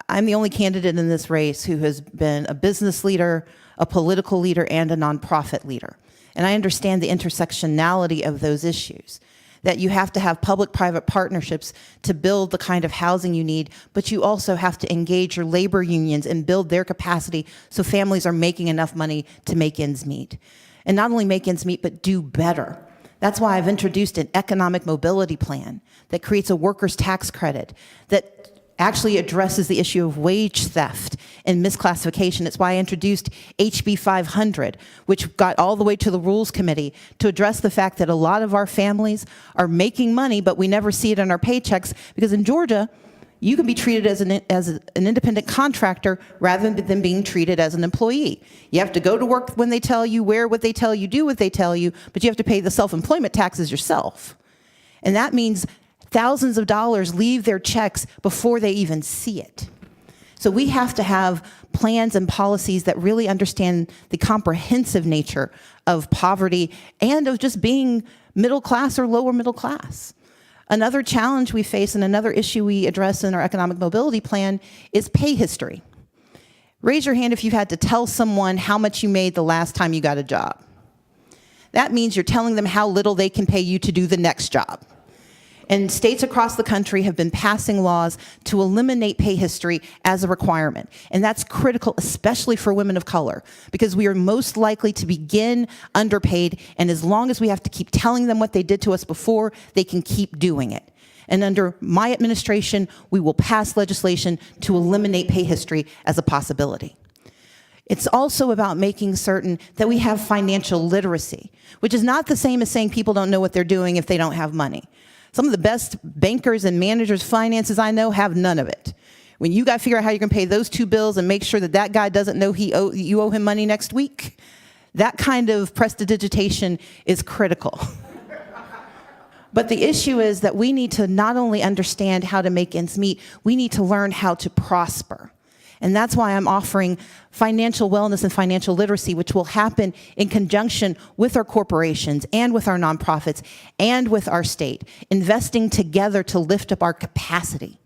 I'm the only candidate in this race who has been a business leader, a political leader, and a nonprofit leader. And I understand the intersectionality of those issues, that you have to have public-private partnerships to build the kind of housing you need, but you also have to engage your labor unions and build their capacity so families are making enough money to make ends meet. And not only make ends meet, but do better. That's why I've introduced an economic mobility plan that creates a workers' tax credit that actually addresses the issue of wage theft and misclassification. It's why I introduced HB 500, which got all the way to the Rules Committee to address the fact that a lot of our families are making money, but we never see it in our paychecks, because in Georgia, you can be treated as an independent contractor rather than being treated as an employee. You have to go to work when they tell you, wear what they tell you, do what they tell you, but you have to pay the self-employment taxes yourself. And that means thousands of dollars leave their checks before they even see it. So we have to have plans and policies that really understand the comprehensive nature of poverty and of just being middle class or lower middle class. Another challenge we face and another issue we address in our economic mobility plan is pay history. Raise your hand if you had to tell someone how much you made the last time you got a job. That means you're telling them how little they can pay you to do the next job. And states across the country have been passing laws to eliminate pay history as a requirement. And that's critical, especially for women of color, because we are most likely to begin underpaid, and as long as we have to keep telling them what they did to us before, they can keep doing it. And under my administration, we will pass legislation to eliminate pay history as a possibility. It's also about making certain that we have financial literacy, which is not the same as saying people don't know what they're doing if they don't have money. Some of the best bankers and managers of finances I know have none of it. When you got to figure out how you're going to pay those 2 bills and make sure that that guy doesn't know you owe him money next week, that kind of prestidigitation is critical. But the issue is that we need to not only understand how to make ends meet, we need to learn how to prosper. And that's why I'm offering financial wellness and financial literacy, which will happen in conjunction with our corporations and with our nonprofits and with our state, investing together to lift up our capacity.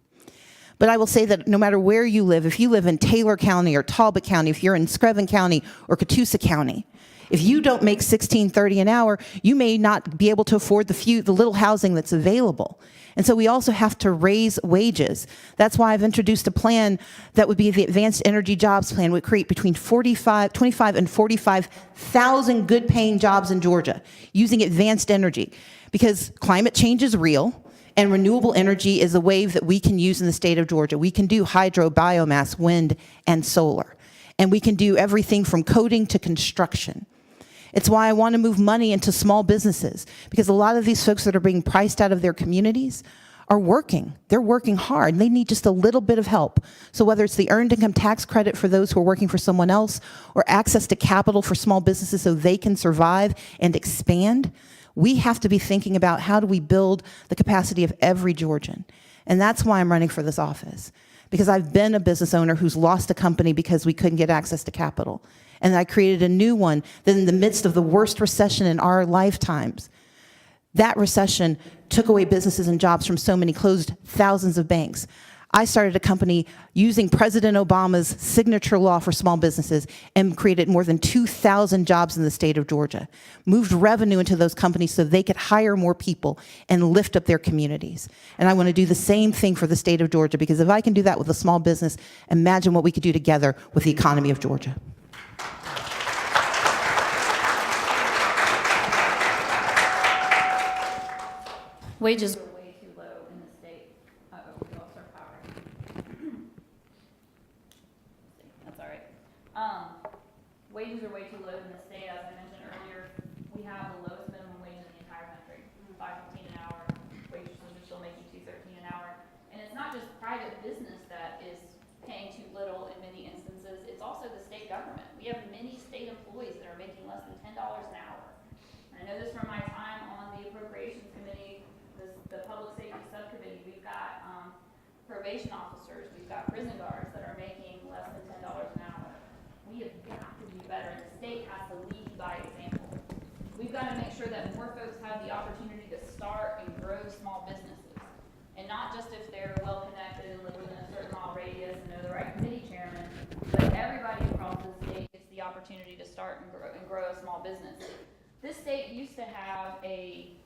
But I will say that no matter where you live, if you live in Taylor County or Talbot County, if you're in Screven County or Catoosa County, if you don't make $16.30 an hour, you may not be able to afford the little housing that's available. And so we also have to raise wages. That's why I've introduced a plan that would be the Advanced Energy Jobs Plan, would create between 25 and 45,000 good-paying jobs in Georgia using advanced energy, because climate change is real, and renewable energy is a wave that we can use in the state of Georgia. We can do hydro, biomass, wind, and solar. And we can do everything from coding to construction. It's why I want to move money into small businesses, because a lot of these folks that are being priced out of their communities are working. They're working hard. They need just a little bit of help. So whether it's the earned income tax credit for those who are working for someone else, or access to capital for small businesses so they can survive and expand, we have to be thinking about how do we build the capacity of every Georgian. And that's why I'm running for this office, because I've been a business owner who's lost a company because we couldn't get access to capital. And I created a new one that in the midst of the worst recession in our lifetimes, that recession took away businesses and jobs from so many, closed thousands of banks. I started a company using President Obama's signature law for small businesses and created more than 2,000 jobs in the state of Georgia, moved revenue into those companies so they could hire more people and lift up their communities. And I want to do the same thing for the state of Georgia, because if I can do that with a small business, imagine what we could do together with the economy of Georgia. Wages are way too low in the state. Uh-oh, we lost our power. That's all right. Wages are way too low in the state. As I mentioned earlier, we have the lowest minimum wage in the entire country, $5.15 an hour. Wages are still making $2.13 an hour. And it's not just private business that is paying too little in many instances. It's also the state government. We have many state employees that are making less than $10 an hour. And I know this from my time on the Appropriations Committee, the Public Safety Subcommittee. We've got probation officers, we've got prison guards that are making less than $10 an hour. We have got to do better, and the state has to lead by example. We've got to make sure that more folks have the opportunity to start and grow small businesses, and not just if they're well connected and live within a certain mile radius and know the right committee chairman, but everybody across the state gets the opportunity to start and grow a small business. This state used to have a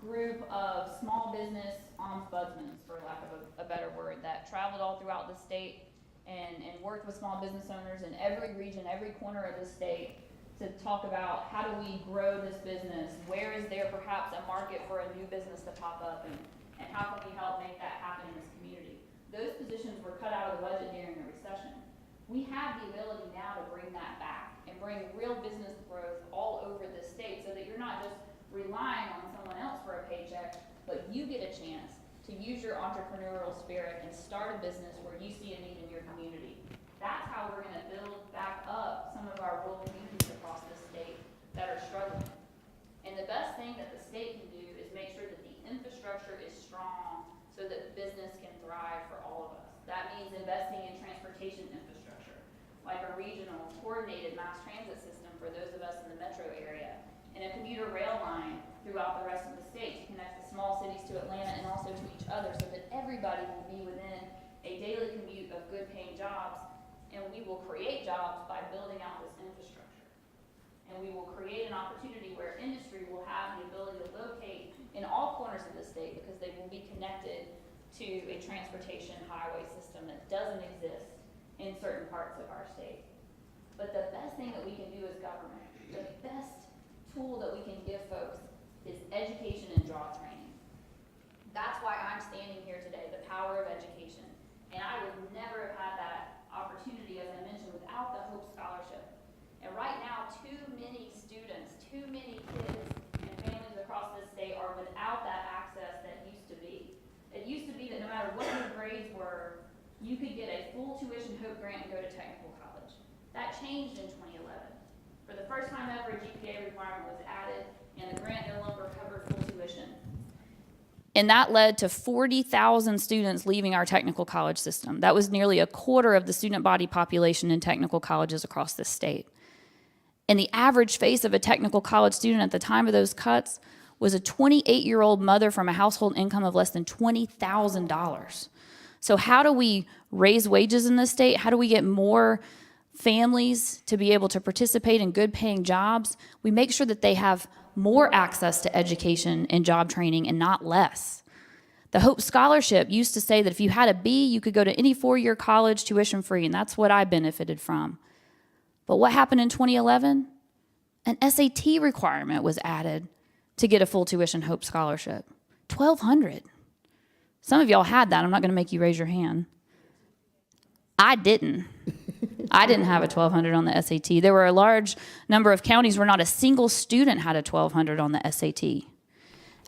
group of small business ombudsmen, for lack of a better word, that traveled all throughout the state and worked with small business owners in every region, every corner of the state, to talk about how do we grow this business, where is there perhaps a market for a new business to pop up, and how can we help make that happen in this community. Those positions were cut out of the budget during the recession. We have the ability now to bring that back and bring real business growth all over the state, so that you're not just relying on someone else for a paycheck, but you get a chance to use your entrepreneurial spirit and start a business where you see a need in your community. That's how we're going to build back up some of our rural communities across the state that are struggling. And the best thing that the state can do is make sure that the infrastructure is strong so that business can thrive for all of us. That means investing in transportation infrastructure, like a regional coordinated mass transit system for those of us in the metro area, and a commuter rail line throughout the rest of the state to connect the small cities to Atlanta and also to each other, so that everybody will be within a daily commute of good paying jobs. And we will create jobs by building out this infrastructure. And we will create an opportunity where industry will have the ability to locate in all corners of the state because they will be connected to a transportation highway system that doesn't exist in certain parts of our state. But the best thing that we can do as government, the best tool that we can give folks is education and job training. That's why I'm standing here today, the power of education. And I would never have had that opportunity, as I mentioned, without the Hope Scholarship. And right now, too many students, too many kids and families across this state are without that access that used to be. It used to be that no matter what your grades were, you could get a full tuition Hope grant and go to technical college. That changed in 2011. For the first time ever, a GPA requirement was added, and the grant no longer covered full tuition. And that led to 40,000 students leaving our technical college system. That was nearly a quarter of the student body population in technical colleges across this state. And the average face of a technical college student at the time of those cuts was a 28-year-old mother from a household income of less than $20,000. So how do we raise wages in this state? How do we get more families to be able to participate in good paying jobs? We make sure that they have more access to education and job training and not less. The Hope Scholarship used to say that if you had a B, you could go to any four-year college tuition free, and that's what I benefited from. But what happened in 2011? An SAT requirement was added to get a full tuition Hope Scholarship. $1,200. Some of y'all had that. I'm not going to make you raise your hand. I didn't. I didn't have a 1,200 on the SAT. There were a large number of counties where not a single student had a 1,200 on the SAT.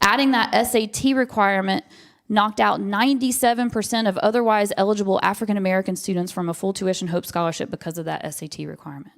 Adding that SAT requirement knocked out 97% of otherwise eligible African American students from a full tuition Hope Scholarship because of that SAT requirement.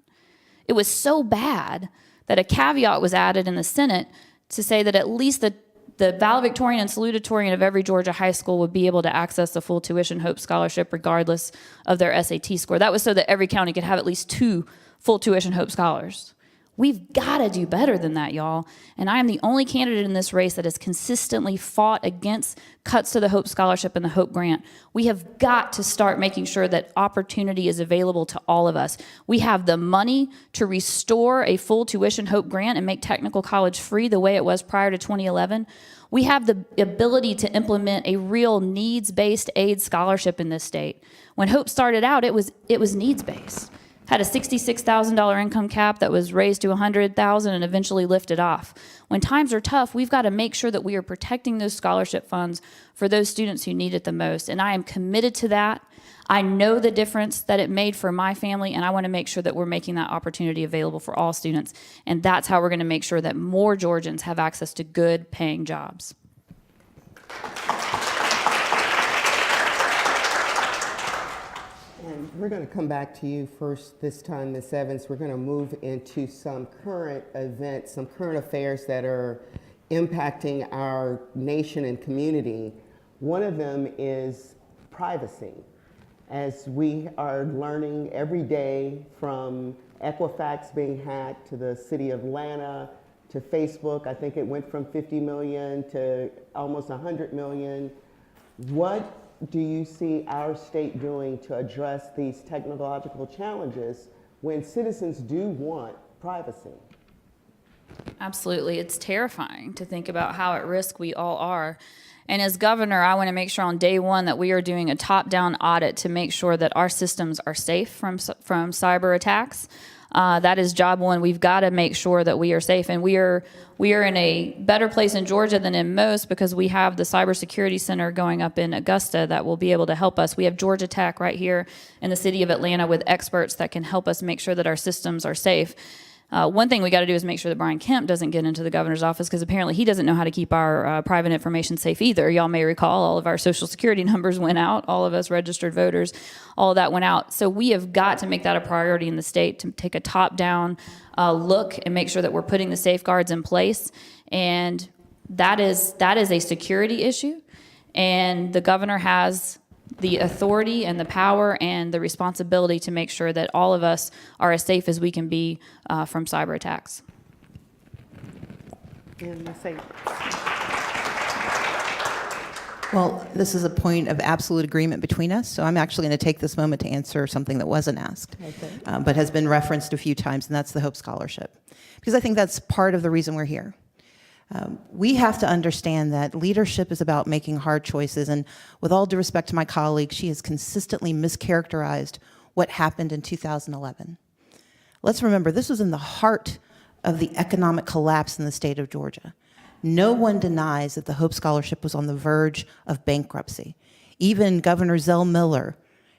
It was so bad that a caveat was added in the Senate to say that at least the valedictorian and salutatorian of every Georgia high school would be able to access the full tuition Hope Scholarship regardless of their SAT score. That was so that every county could have at least 2 full tuition Hope Scholars. We've got to do better than that, y'all. And I am the only candidate in this race that has consistently fought against cuts to the Hope Scholarship and the Hope Grant. We have got to start making sure that opportunity is available to all of us. We have the money to restore a full tuition Hope Grant and make technical college free the way it was prior to 2011. We have the ability to implement a real needs-based aid scholarship in this state. When Hope started out, it was needs-based. Had a $66,000 income cap that was raised to $100,000 and eventually lifted off. When times are tough, we've got to make sure that we are protecting those scholarship funds for those students who need it the most. And I am committed to that. I know the difference that it made for my family, and I want to make sure that we're making that opportunity available for all students. And that's how we're going to make sure that more Georgians have access to good paying jobs. And we're going to come back to you first this time, Ms. Evans. We're going to move into some current events, some current affairs that are impacting our nation and community. One of them is privacy. As we are learning every day, from Equifax being hacked to the city of Atlanta to Facebook, I think it went from 50 million to almost 100 million. What do you see our state doing to address these technological challenges when citizens do want privacy? Absolutely. It's terrifying to think about how at risk we all are. And as governor, I want to make sure on day one that we are doing a top-down audit to make sure that our systems are safe from cyber attacks. That is job one. We've got to make sure that we are safe, and we are in a better place in Georgia than in most because we have the cybersecurity center going up in Augusta that will be able to help us. We have Georgia Tech right here in the city of Atlanta with experts that can help us make sure that our systems are safe. One thing we got to do is make sure that Brian Kemp doesn't get into the governor's office because apparently he doesn't know how to keep our private information safe either. Y'all may recall all of our social security numbers went out, all of us registered voters, all of that went out. So we have got to make that a priority in the state to take a top-down look and make sure that we're putting the safeguards in place. And that is a security issue. And the governor has the authority and the power and the responsibility to make sure that all of us are as safe as we can be from cyber attacks. And Ms. Evans. Well, this is a point of absolute agreement between us, so I'm actually going to take this moment to answer something that wasn't asked, but has been referenced a few times, and that's the Hope Scholarship. Because I think that's part of the reason we're here. We have to understand that leadership is about making hard choices, and with all due respect to my colleague, she has consistently mischaracterized what happened in 2011. Let's remember, this was in the heart of the economic collapse in the state of Georgia. No one denies that the Hope Scholarship was on the verge of bankruptcy. Even Governor Zell Miller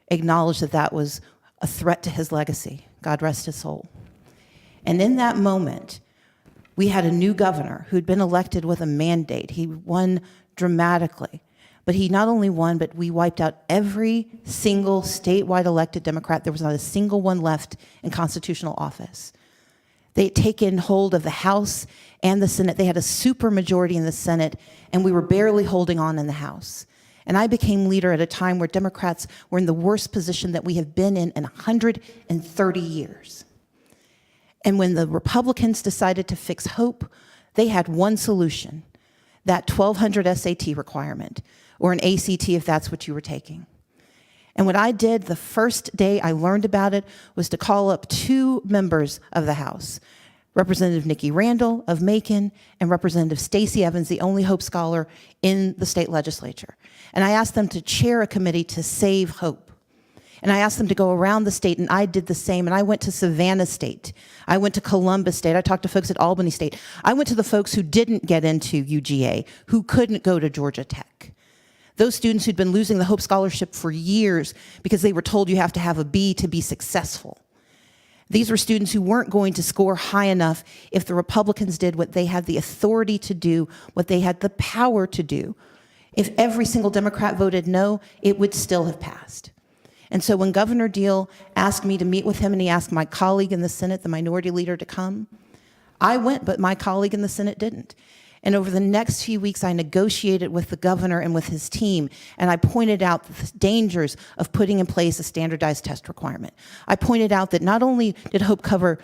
acknowledged that that was a threat to his legacy. God rest his soul. And in that moment, we had a new governor who'd been elected with a mandate. He won dramatically. But he not only won, but we wiped out every single statewide elected Democrat. There was not a single one left in constitutional office. They had taken hold of the House and the Senate. They had a supermajority in the Senate, and we were barely holding on in the House. And I became leader at a time where Democrats were in the worst position that we have been in 130 years. And when the Republicans decided to fix Hope, they had one solution, that 1,200 SAT requirement, or an ACT if that's what you were taking. And what I did the first day I learned about it was to call up two members of the House, Representative Nikki Randall of Macon and Representative Stacey Evans, the only Hope Scholar in the state legislature. And I asked them to chair a committee to save Hope. And I asked them to go around the state, and I did the same. And I went to Savannah State. I went to Columbus State. I talked to folks at Albany State. I went to the folks who didn't get into UGA, who couldn't go to Georgia Tech. Those students who'd been losing the Hope Scholarship for years because they were told you have to have a B to be successful. These were students who weren't going to score high enough if the Republicans did what they had the authority to do, what they had the power to do. If every single Democrat voted no, it would still have passed. And so when Governor Deal asked me to meet with him and he asked my colleague in the Senate, the minority leader, to come, I went, but my colleague in the Senate didn't. And over the next few weeks, I negotiated with the governor and with his team, and I pointed out the dangers of putting in place a standardized test requirement. I pointed out that not only did Hope cover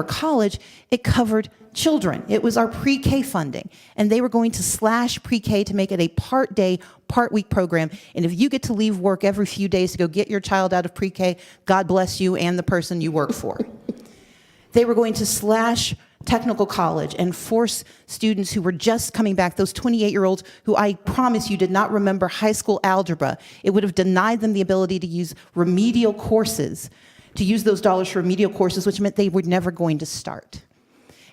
college, it covered children. It was our pre-K funding, and they were going to slash pre-K to make it a part-day, part-week program. And if you get to leave work every few days to go get your child out of pre-K, God bless you and the person you work for. They were going to slash technical college and force students who were just coming back, those 28-year-olds who I promise you did not remember high school algebra, it would have denied them the ability to use remedial courses, to use those dollars for remedial courses, which meant they were never going to start.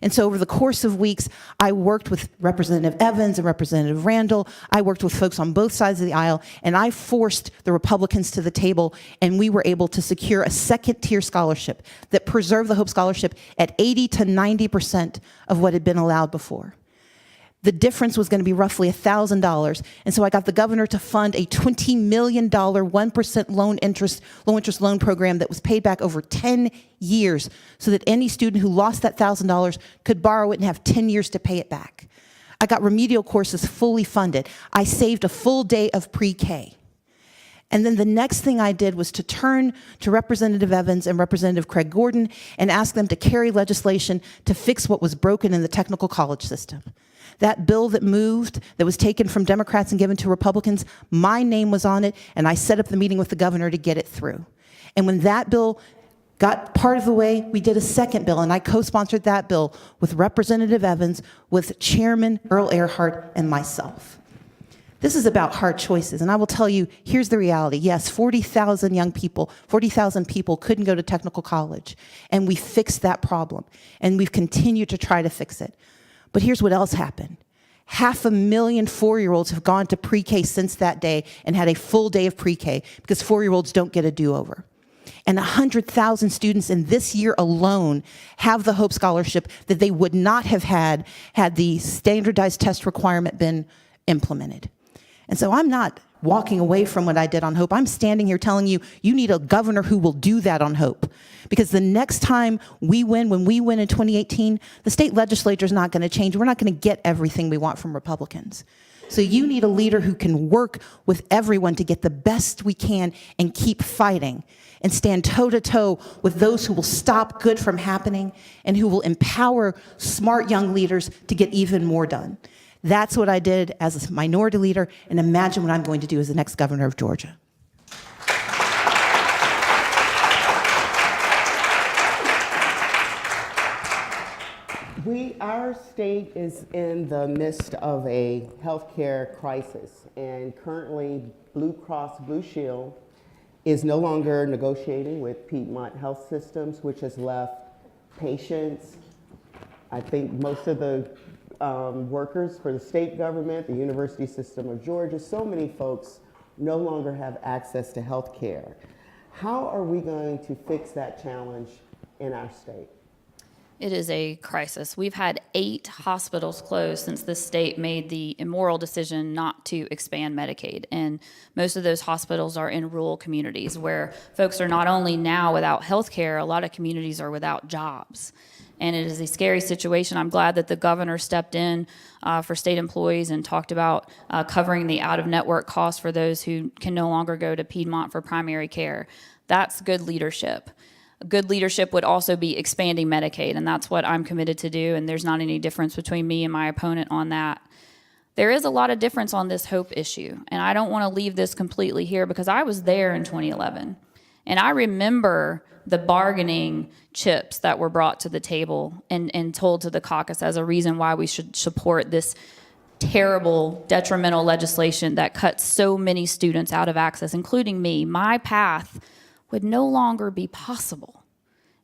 And so over the course of weeks, I worked with Representative Evans and Representative Randall. I worked with folks on both sides of the aisle, and I forced the Republicans to the table, and we were able to secure a second-tier scholarship that preserved the Hope Scholarship at 80 to 90% of what had been allowed before. The difference was going to be roughly $1,000, and so I got the governor to fund a $20 million 1% low interest loan program that was paid back over 10 years so that any student who lost that $1,000 could borrow it and have 10 years to pay it back. I got remedial courses fully funded. I saved a full day of pre-K. And then the next thing I did was to turn to Representative Evans and Representative Craig Gordon and ask them to carry legislation to fix what was broken in the technical college system. That bill that moved, that was taken from Democrats and given to Republicans, my name was on it, and I set up the meeting with the governor to get it through. And when that bill got part of the way, we did a second bill, and I co-sponsored that bill with Representative Evans, with Chairman Earl Earhart, and myself. This is about hard choices, and I will tell you, here's the reality. Yes, 40,000 young people, 40,000 people couldn't go to technical college, and we fixed that problem, and we've continued to try to fix it. But here's what else happened. 500,000 4-year-olds have gone to pre-K since that day and had a full day of pre-K because 4-year-olds don't get a do-over. And 100,000 students in this year alone have the Hope Scholarship that they would not have had the standardized test requirement been implemented. And so I'm not walking away from what I did on Hope. I'm standing here telling you, you need a governor who will do that on Hope. Because the next time we win, when we win in 2018, the state legislature is not going to change. We're not going to get everything we want from Republicans. So you need a leader who can work with everyone to get the best we can and keep fighting and stand toe-to-toe with those who will stop good from happening and who will empower smart young leaders to get even more done. That's what I did as a minority leader, and imagine what I'm going to do as the next governor of Georgia. We Our state is in the midst of a healthcare crisis, and currently Blue Cross Blue Shield is no longer negotiating with Piedmont Health Systems, which has left patients, I think most of the workers for the state government, the University System of Georgia, so many folks no longer have access to health care. How are we going to fix that challenge in our state? It is a crisis. We've had 8 hospitals closed since the state made the immoral decision not to expand Medicaid. And most of those hospitals are in rural communities where folks are not only now without health care, a lot of communities are without jobs. And it is a scary situation. I'm glad that the governor stepped in for state employees and talked about covering the out-of-network costs for those who can no longer go to Piedmont for primary care. That's good leadership. Good leadership would also be expanding Medicaid, and that's what I'm committed to do, and there's not any difference between me and my opponent on that. There is a lot of difference on this hope issue, and I don't want to leave this completely here because I was there in 2011, and I remember the bargaining chips that were brought to the table and told to the caucus as a reason why we should support this terrible, detrimental legislation that cuts so many students out of access, including me. My path would no longer be possible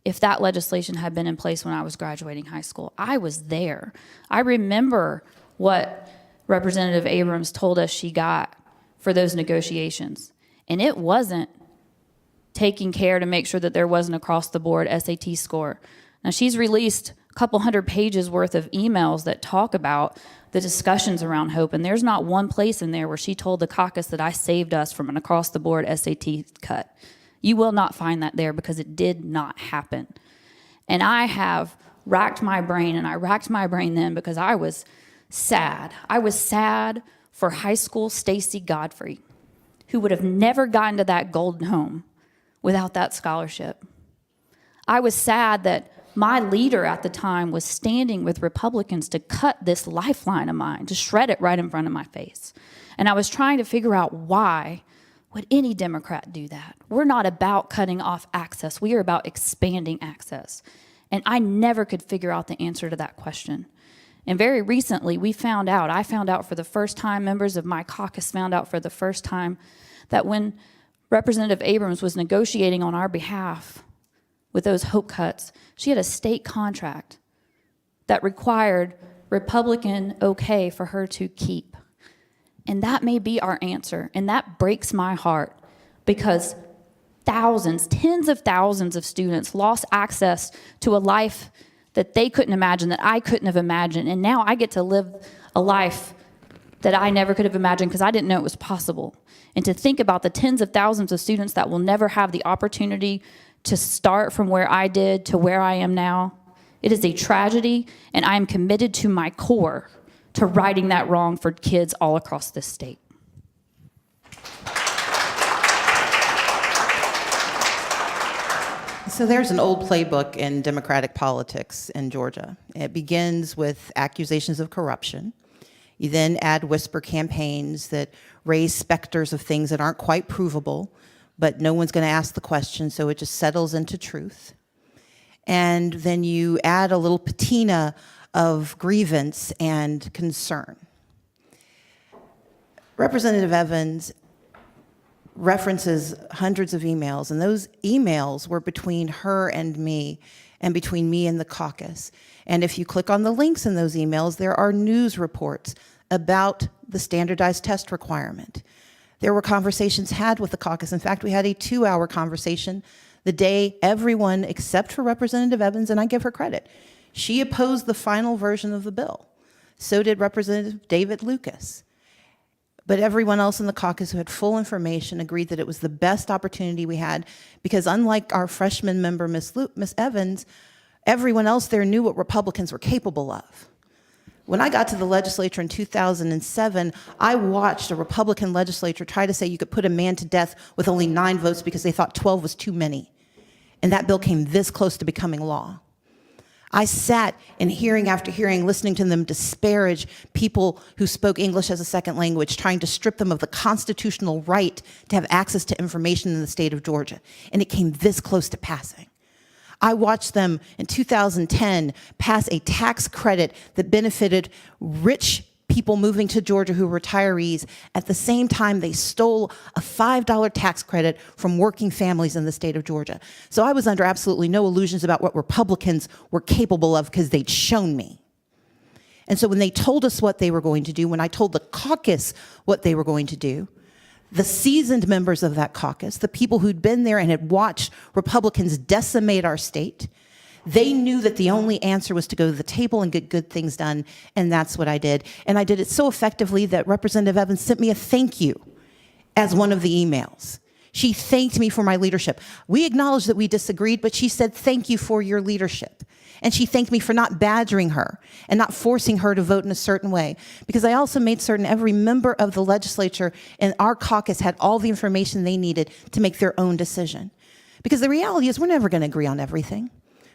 if that legislation had been in place when I was graduating high school. I was there. I remember what Representative Abrams told us she got for those negotiations. And it wasn't taking care to make sure that there wasn't across the board SAT score. Now she's released a couple hundred pages worth of emails that talk about the discussions around hope, and there's not one place in there where she told the caucus that I saved us from an across the board SAT cut. You will not find that there because it did not happen. And I have racked my brain, and I racked my brain then because I was sad. I was sad for high school Stacy Godfrey, who would have never gotten to that golden home without that scholarship. I was sad that my leader at the time was standing with Republicans to cut this lifeline of mine, to shred it right in front of my face. And I was trying to figure out why would any Democrat do that? We're not about cutting off access. We are about expanding access. And I never could figure out the answer to that question. And very recently, I found out for the first time, members of my caucus found out for the first time, that when Representative Abrams was negotiating on our behalf with those hope cuts, she had a state contract that required Republican okay for her to keep. And that may be our answer, and that breaks my heart because thousands, tens of thousands of students lost access to a life that they couldn't imagine, that I couldn't have imagined, and now I get to live a life that I never could have imagined because I didn't know it was possible. And to think about the tens of thousands of students that will never have the opportunity to start from where I did to where I am now, it is a tragedy, and I am committed to my core to righting that wrong for kids all across this state. So there's an old playbook in Democratic politics in Georgia. It begins with accusations of corruption. You then add whisper campaigns that raise specters of things that aren't quite provable, but no one's going to ask the question, so it just settles into truth. And then you add a little patina of grievance and concern. Representative Evans references hundreds of emails, and those emails were between her and me, and between me and the caucus. And if you click on the links in those emails, there are news reports about the standardized test requirement. There were conversations had with the caucus. In fact, we had a 2-hour conversation the day everyone except for Representative Evans, and I give her credit, she opposed the final version of the bill. So did Representative David Lucas. But everyone else in the caucus who had full information agreed that it was the best opportunity we had because unlike our freshman member, Miss Evans, everyone else there knew what Republicans were capable of. When I got to the legislature in 2007, I watched a Republican legislature try to say you could put a man to death with only 9 votes because they thought 12 was too many. And that bill came this close to becoming law. I sat in hearing after hearing, listening to them disparage people who spoke English as a second language, trying to strip them of the constitutional right to have access to information in the state of Georgia. And it came this close to passing. I watched them in 2010 pass a tax credit that benefited rich people moving to Georgia who were retirees. At the same time, they stole a $5 tax credit from working families in the state of Georgia. So I was under absolutely no illusions about what Republicans were capable of because they'd shown me. And so when they told us what they were going to do, when I told the caucus what they were going to do, the seasoned members of that caucus, the people who'd been there and had watched Republicans decimate our state, they knew that the only answer was to go to the table and get good things done, and that's what I did. And I did it so effectively that Representative Evans sent me a thank you as one of the emails. She thanked me for my leadership. We acknowledged that we disagreed, but she said, thank you for your leadership. And she thanked me for not badgering her and not forcing her to vote in a certain way. Because I also made certain every member of the legislature and our caucus had all the information they needed to make their own decision. Because the reality is we're never going to agree on everything.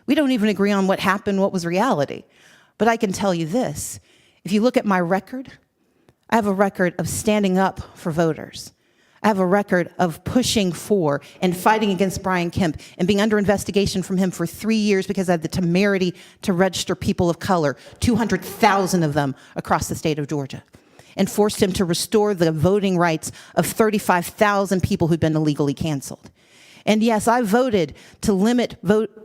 We don't even agree on what happened, what was reality. But I can tell you this, if you look at my record, I have a record of standing up for voters. I have a record of pushing for and fighting against Brian Kemp and being under investigation from him for 3 years because I had the temerity to register people of color, 200,000 of them across the state of Georgia, and forced him to restore the voting rights of 35,000 people who'd been illegally canceled. And yes, I voted to limit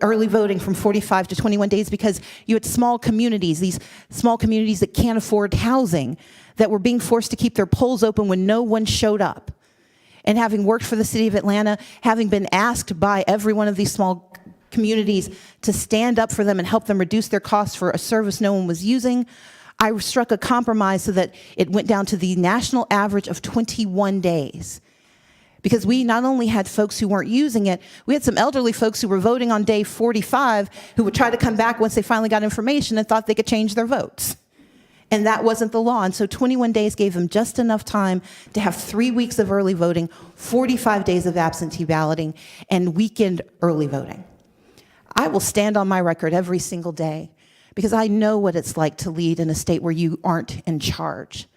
early voting from 45 to 21 days because you had small communities, these small communities that can't afford housing, that were being forced to keep their polls open when no one showed up. And having worked for the city of Atlanta, having been asked by every one of these small communities to stand up for them and help them reduce their costs for a service no one was using, I struck a compromise so that it went down to the national average of 21 days. Because we not only had folks who weren't using it, we had some elderly folks who were voting on day 45 who would try to come back once they finally got information and thought they could change their votes. And that wasn't the law. And so 21 days gave them just enough time to have 3 weeks of early voting, 45 days of absentee balloting, and weekend early voting. I will stand on my record every single day because I know what it's like to lead in a state where you aren't in charge.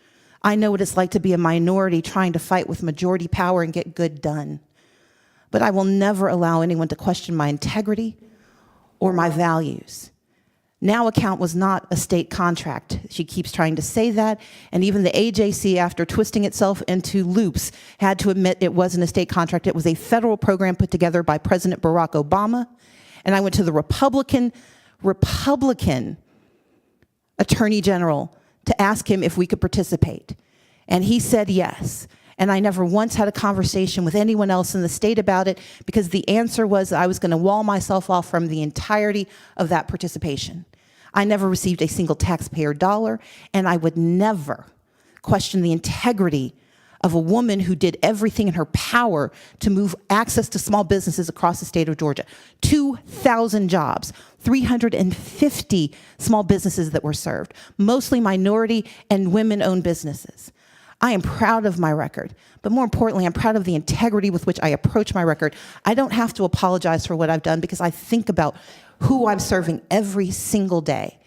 I know what it's like to be a minority trying to fight with majority power and get good done. But I will never allow anyone to question my integrity or my values. Now account was not a state contract. She keeps trying to say that, and even the AJC, after twisting itself into loops, had to admit it wasn't a state contract. It was a federal program put together by President Barack Obama, and I went to the Republican Attorney General to ask him if we could participate, and he said yes. And I never once had a conversation with anyone else in the state about it because the answer was I was going to wall myself off from the entirety of that participation. I never received a single taxpayer dollar, and I would never question the integrity of a woman who did everything in her power to move access to small businesses across the state of Georgia. 2,000 jobs, 350 small businesses that were served, mostly minority and women-owned businesses. I am proud of my record, but more importantly, I'm proud of the integrity with which I approach my record. I don't have to apologize for what I've done because I think about who I'm serving every single day,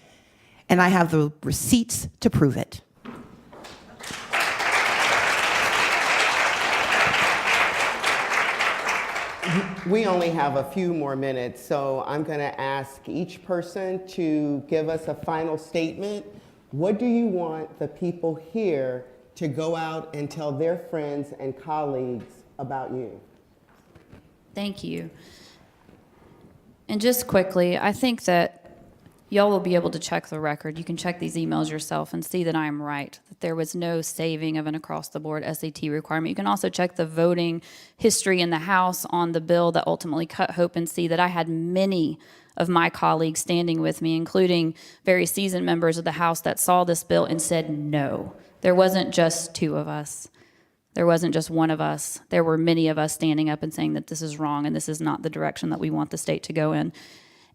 and I have the receipts to prove it. We only have a few more minutes, so I'm going to ask each person to give us a final statement. What do you want the people here to go out and tell their friends and colleagues about you? Thank you. And just quickly, I think that y'all will be able to check the record. You can check these emails yourself and see that I am right, that there was no saving of an across-the-board SAT requirement. You can also check the voting history in the House on the bill that ultimately cut hope and see that I had many of my colleagues standing with me, including very seasoned members of the House that saw this bill and said no. There wasn't just two of us. There wasn't just one of us. There were many of us standing up and saying that this is wrong and this is not the direction that we want the state to go in.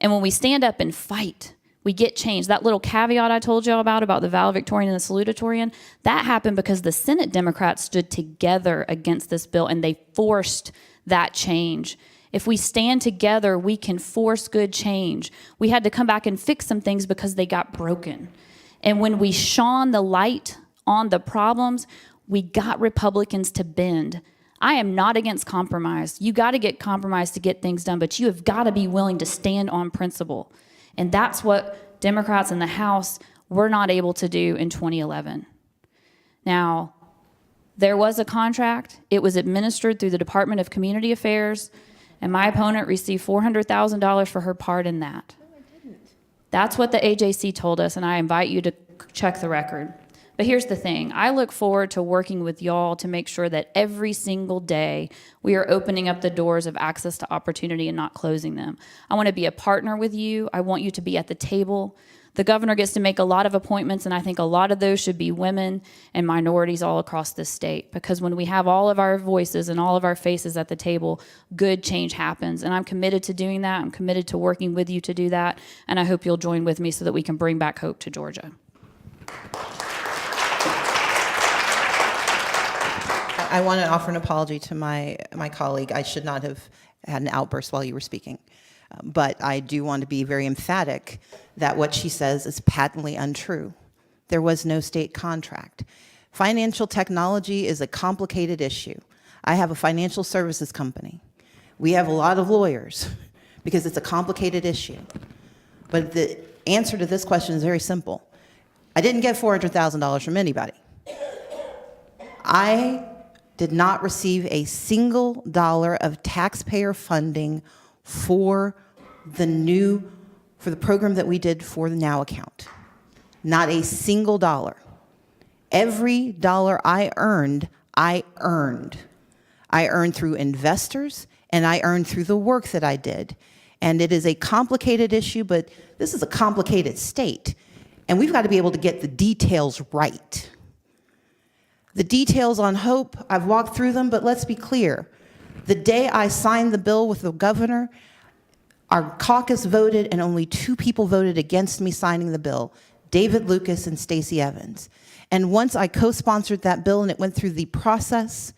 And when we stand up and fight, we get change. That little caveat I told y'all about the valedictorian and the salutatorian, that happened because the Senate Democrats stood together against this bill and they forced that change. If we stand together, we can force good change. We had to come back and fix some things because they got broken. And when we shone the light on the problems, we got Republicans to bend. I am not against compromise. You got to get compromise to get things done, but you have got to be willing to stand on principle. And that's what Democrats in the House were not able to do in 2011. Now, there was a contract. It was administered through the Department of Community Affairs, and my opponent received $400,000 for her part in that. That's what the AJC told us, and I invite you to check the record. But here's the thing. I look forward to working with y'all to make sure that every single day we are opening up the doors of access to opportunity and not closing them. I want to be a partner with you. I want you to be at the table. The governor gets to make a lot of appointments, and I think a lot of those should be women and minorities all across this state, because when we have all of our voices and all of our faces at the table, good change happens. And I'm committed to doing that. I'm committed to working with you to do that, and I hope you'll join with me so that we can bring back hope to Georgia. I want to offer an apology to my colleague. I should not have had an outburst while you were speaking. But I do want to be very emphatic that what she says is patently untrue. There was no state contract. Financial technology is a complicated issue. I have a financial services company. We have a lot of lawyers because it's a complicated issue. But the answer to this question is very simple. I didn't get $400,000 from anybody. I did not receive a single dollar of taxpayer funding for the program that we did for the Now account. Not a single dollar. Every dollar I earned. I earned through investors, and I earned through the work that I did. And it is a complicated issue, but this is a complicated state. And we've got to be able to get the details right. The details on hope, I've walked through them, but let's be clear. The day I signed the bill with the governor, our caucus voted, and only 2 people voted against me signing the bill, David Lucas and Stacey Evans. And once I co-sponsored that bill and it went through the process,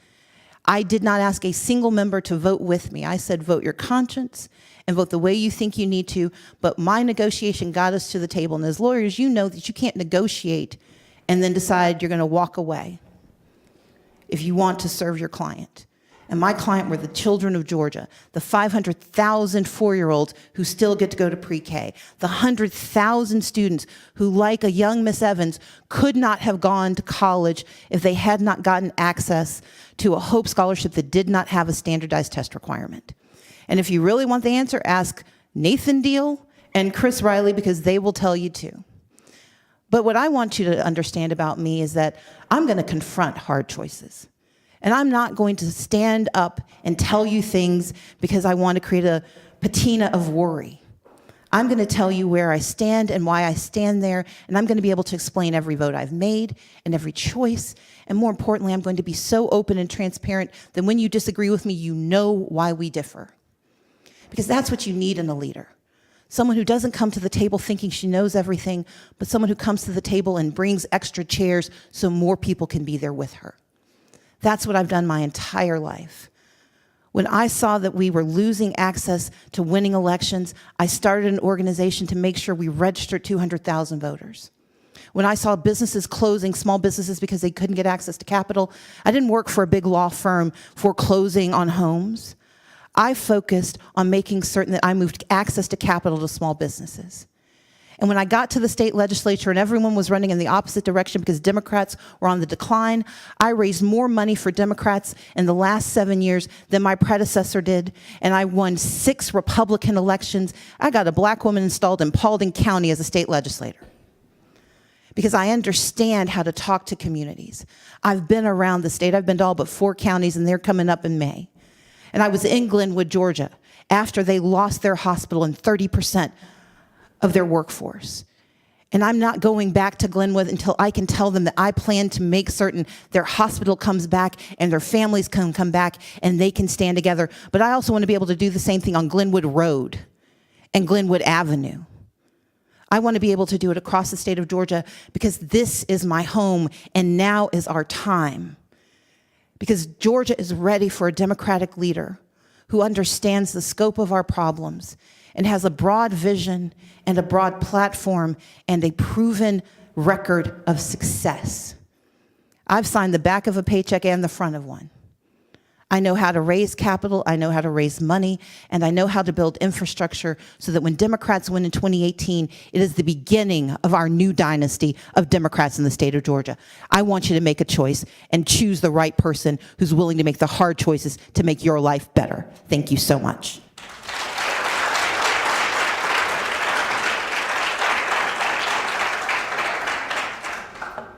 I did not ask a single member to vote with me. I said, vote your conscience and vote the way you think you need to, but my negotiation got us to the table. And as lawyers, you know that you can't negotiate and then decide you're going to walk away if you want to serve your client. And my client were the children of Georgia, the 500,000 4-year-olds who still get to go to pre-K, the 100,000 students who, like a young Miss Evans, could not have gone to college if they had not gotten access to a Hope Scholarship that did not have a standardized test requirement. And if you really want the answer, ask Nathan Deal and Chris Riley, because they will tell you too. But what I want you to understand about me is that I'm going to confront hard choices. And I'm not going to stand up and tell you things because I want to create a patina of worry. I'm going to tell you where I stand and why I stand there, and I'm going to be able to explain every vote I've made and every choice. And more importantly, I'm going to be so open and transparent that when you disagree with me, you know why we differ. Because that's what you need in a leader. Someone who doesn't come to the table thinking she knows everything, but someone who comes to the table and brings extra chairs so more people can be there with her. That's what I've done my entire life. When I saw that we were losing access to winning elections, I started an organization to make sure we registered 200,000 voters. When I saw businesses closing, small businesses, because they couldn't get access to capital, I didn't work for a big law firm foreclosing on homes. I focused on making certain that I moved access to capital to small businesses. And when I got to the state legislature and everyone was running in the opposite direction because Democrats were on the decline, I raised more money for Democrats in the last 7 years than my predecessor did, and I won 6 Republican elections. I got a black woman installed in Paulding County as a state legislator because I understand how to talk to communities. I've been around the state. I've been to all but 4 counties, and they're coming up in May. And I was in Glenwood, Georgia, after they lost their hospital and 30% of their workforce. And I'm not going back to Glenwood until I can tell them that I plan to make certain their hospital comes back and their families can come back and they can stand together. But I also want to be able to do the same thing on Glenwood Road and Glenwood Avenue. I want to be able to do it across the state of Georgia because this is my home and now is our time. Because Georgia is ready for a Democratic leader who understands the scope of our problems and has a broad vision and a broad platform and a proven record of success. I've signed the back of a paycheck and the front of one. I know how to raise capital, I know how to raise money, and I know how to build infrastructure so that when Democrats win in 2018, it is the beginning of our new dynasty of Democrats in the state of Georgia. I want you to make a choice and choose the right person who's willing to make the hard choices to make your life better. Thank you so much.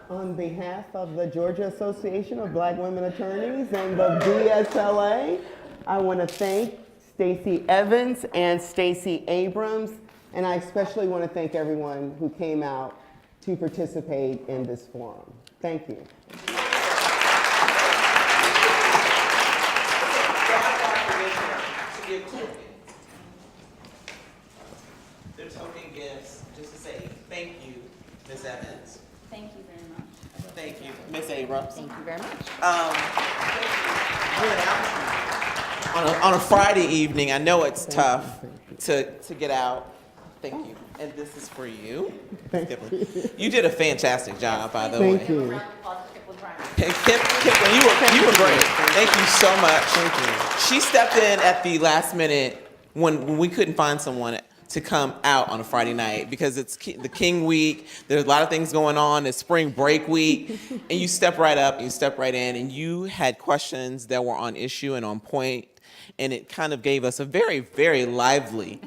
On behalf of the Georgia Association of Black Women Attorneys and the BSLA, I want to thank Stacey Evans and Stacey Abrams, and I especially want to thank everyone who came out to participate in this forum. Thank you. They're token gifts, just to say thank you, Ms. Evans. Thank you very much. Thank you, Ms. Abrams. Thank you very much. On a Friday evening, I know it's tough to get out. Thank you. And this is for you. You did a fantastic job, by the way. Thank you. Kipling, you were great. Thank you so much. Thank you. She stepped in at the last minute when we couldn't find someone to come out on a Friday night because it's the King Week. There's a lot of things going on. It's spring break week. And you step right up, you step right in, and you had questions that were on issue and on point, and it kind of gave us a very, very lively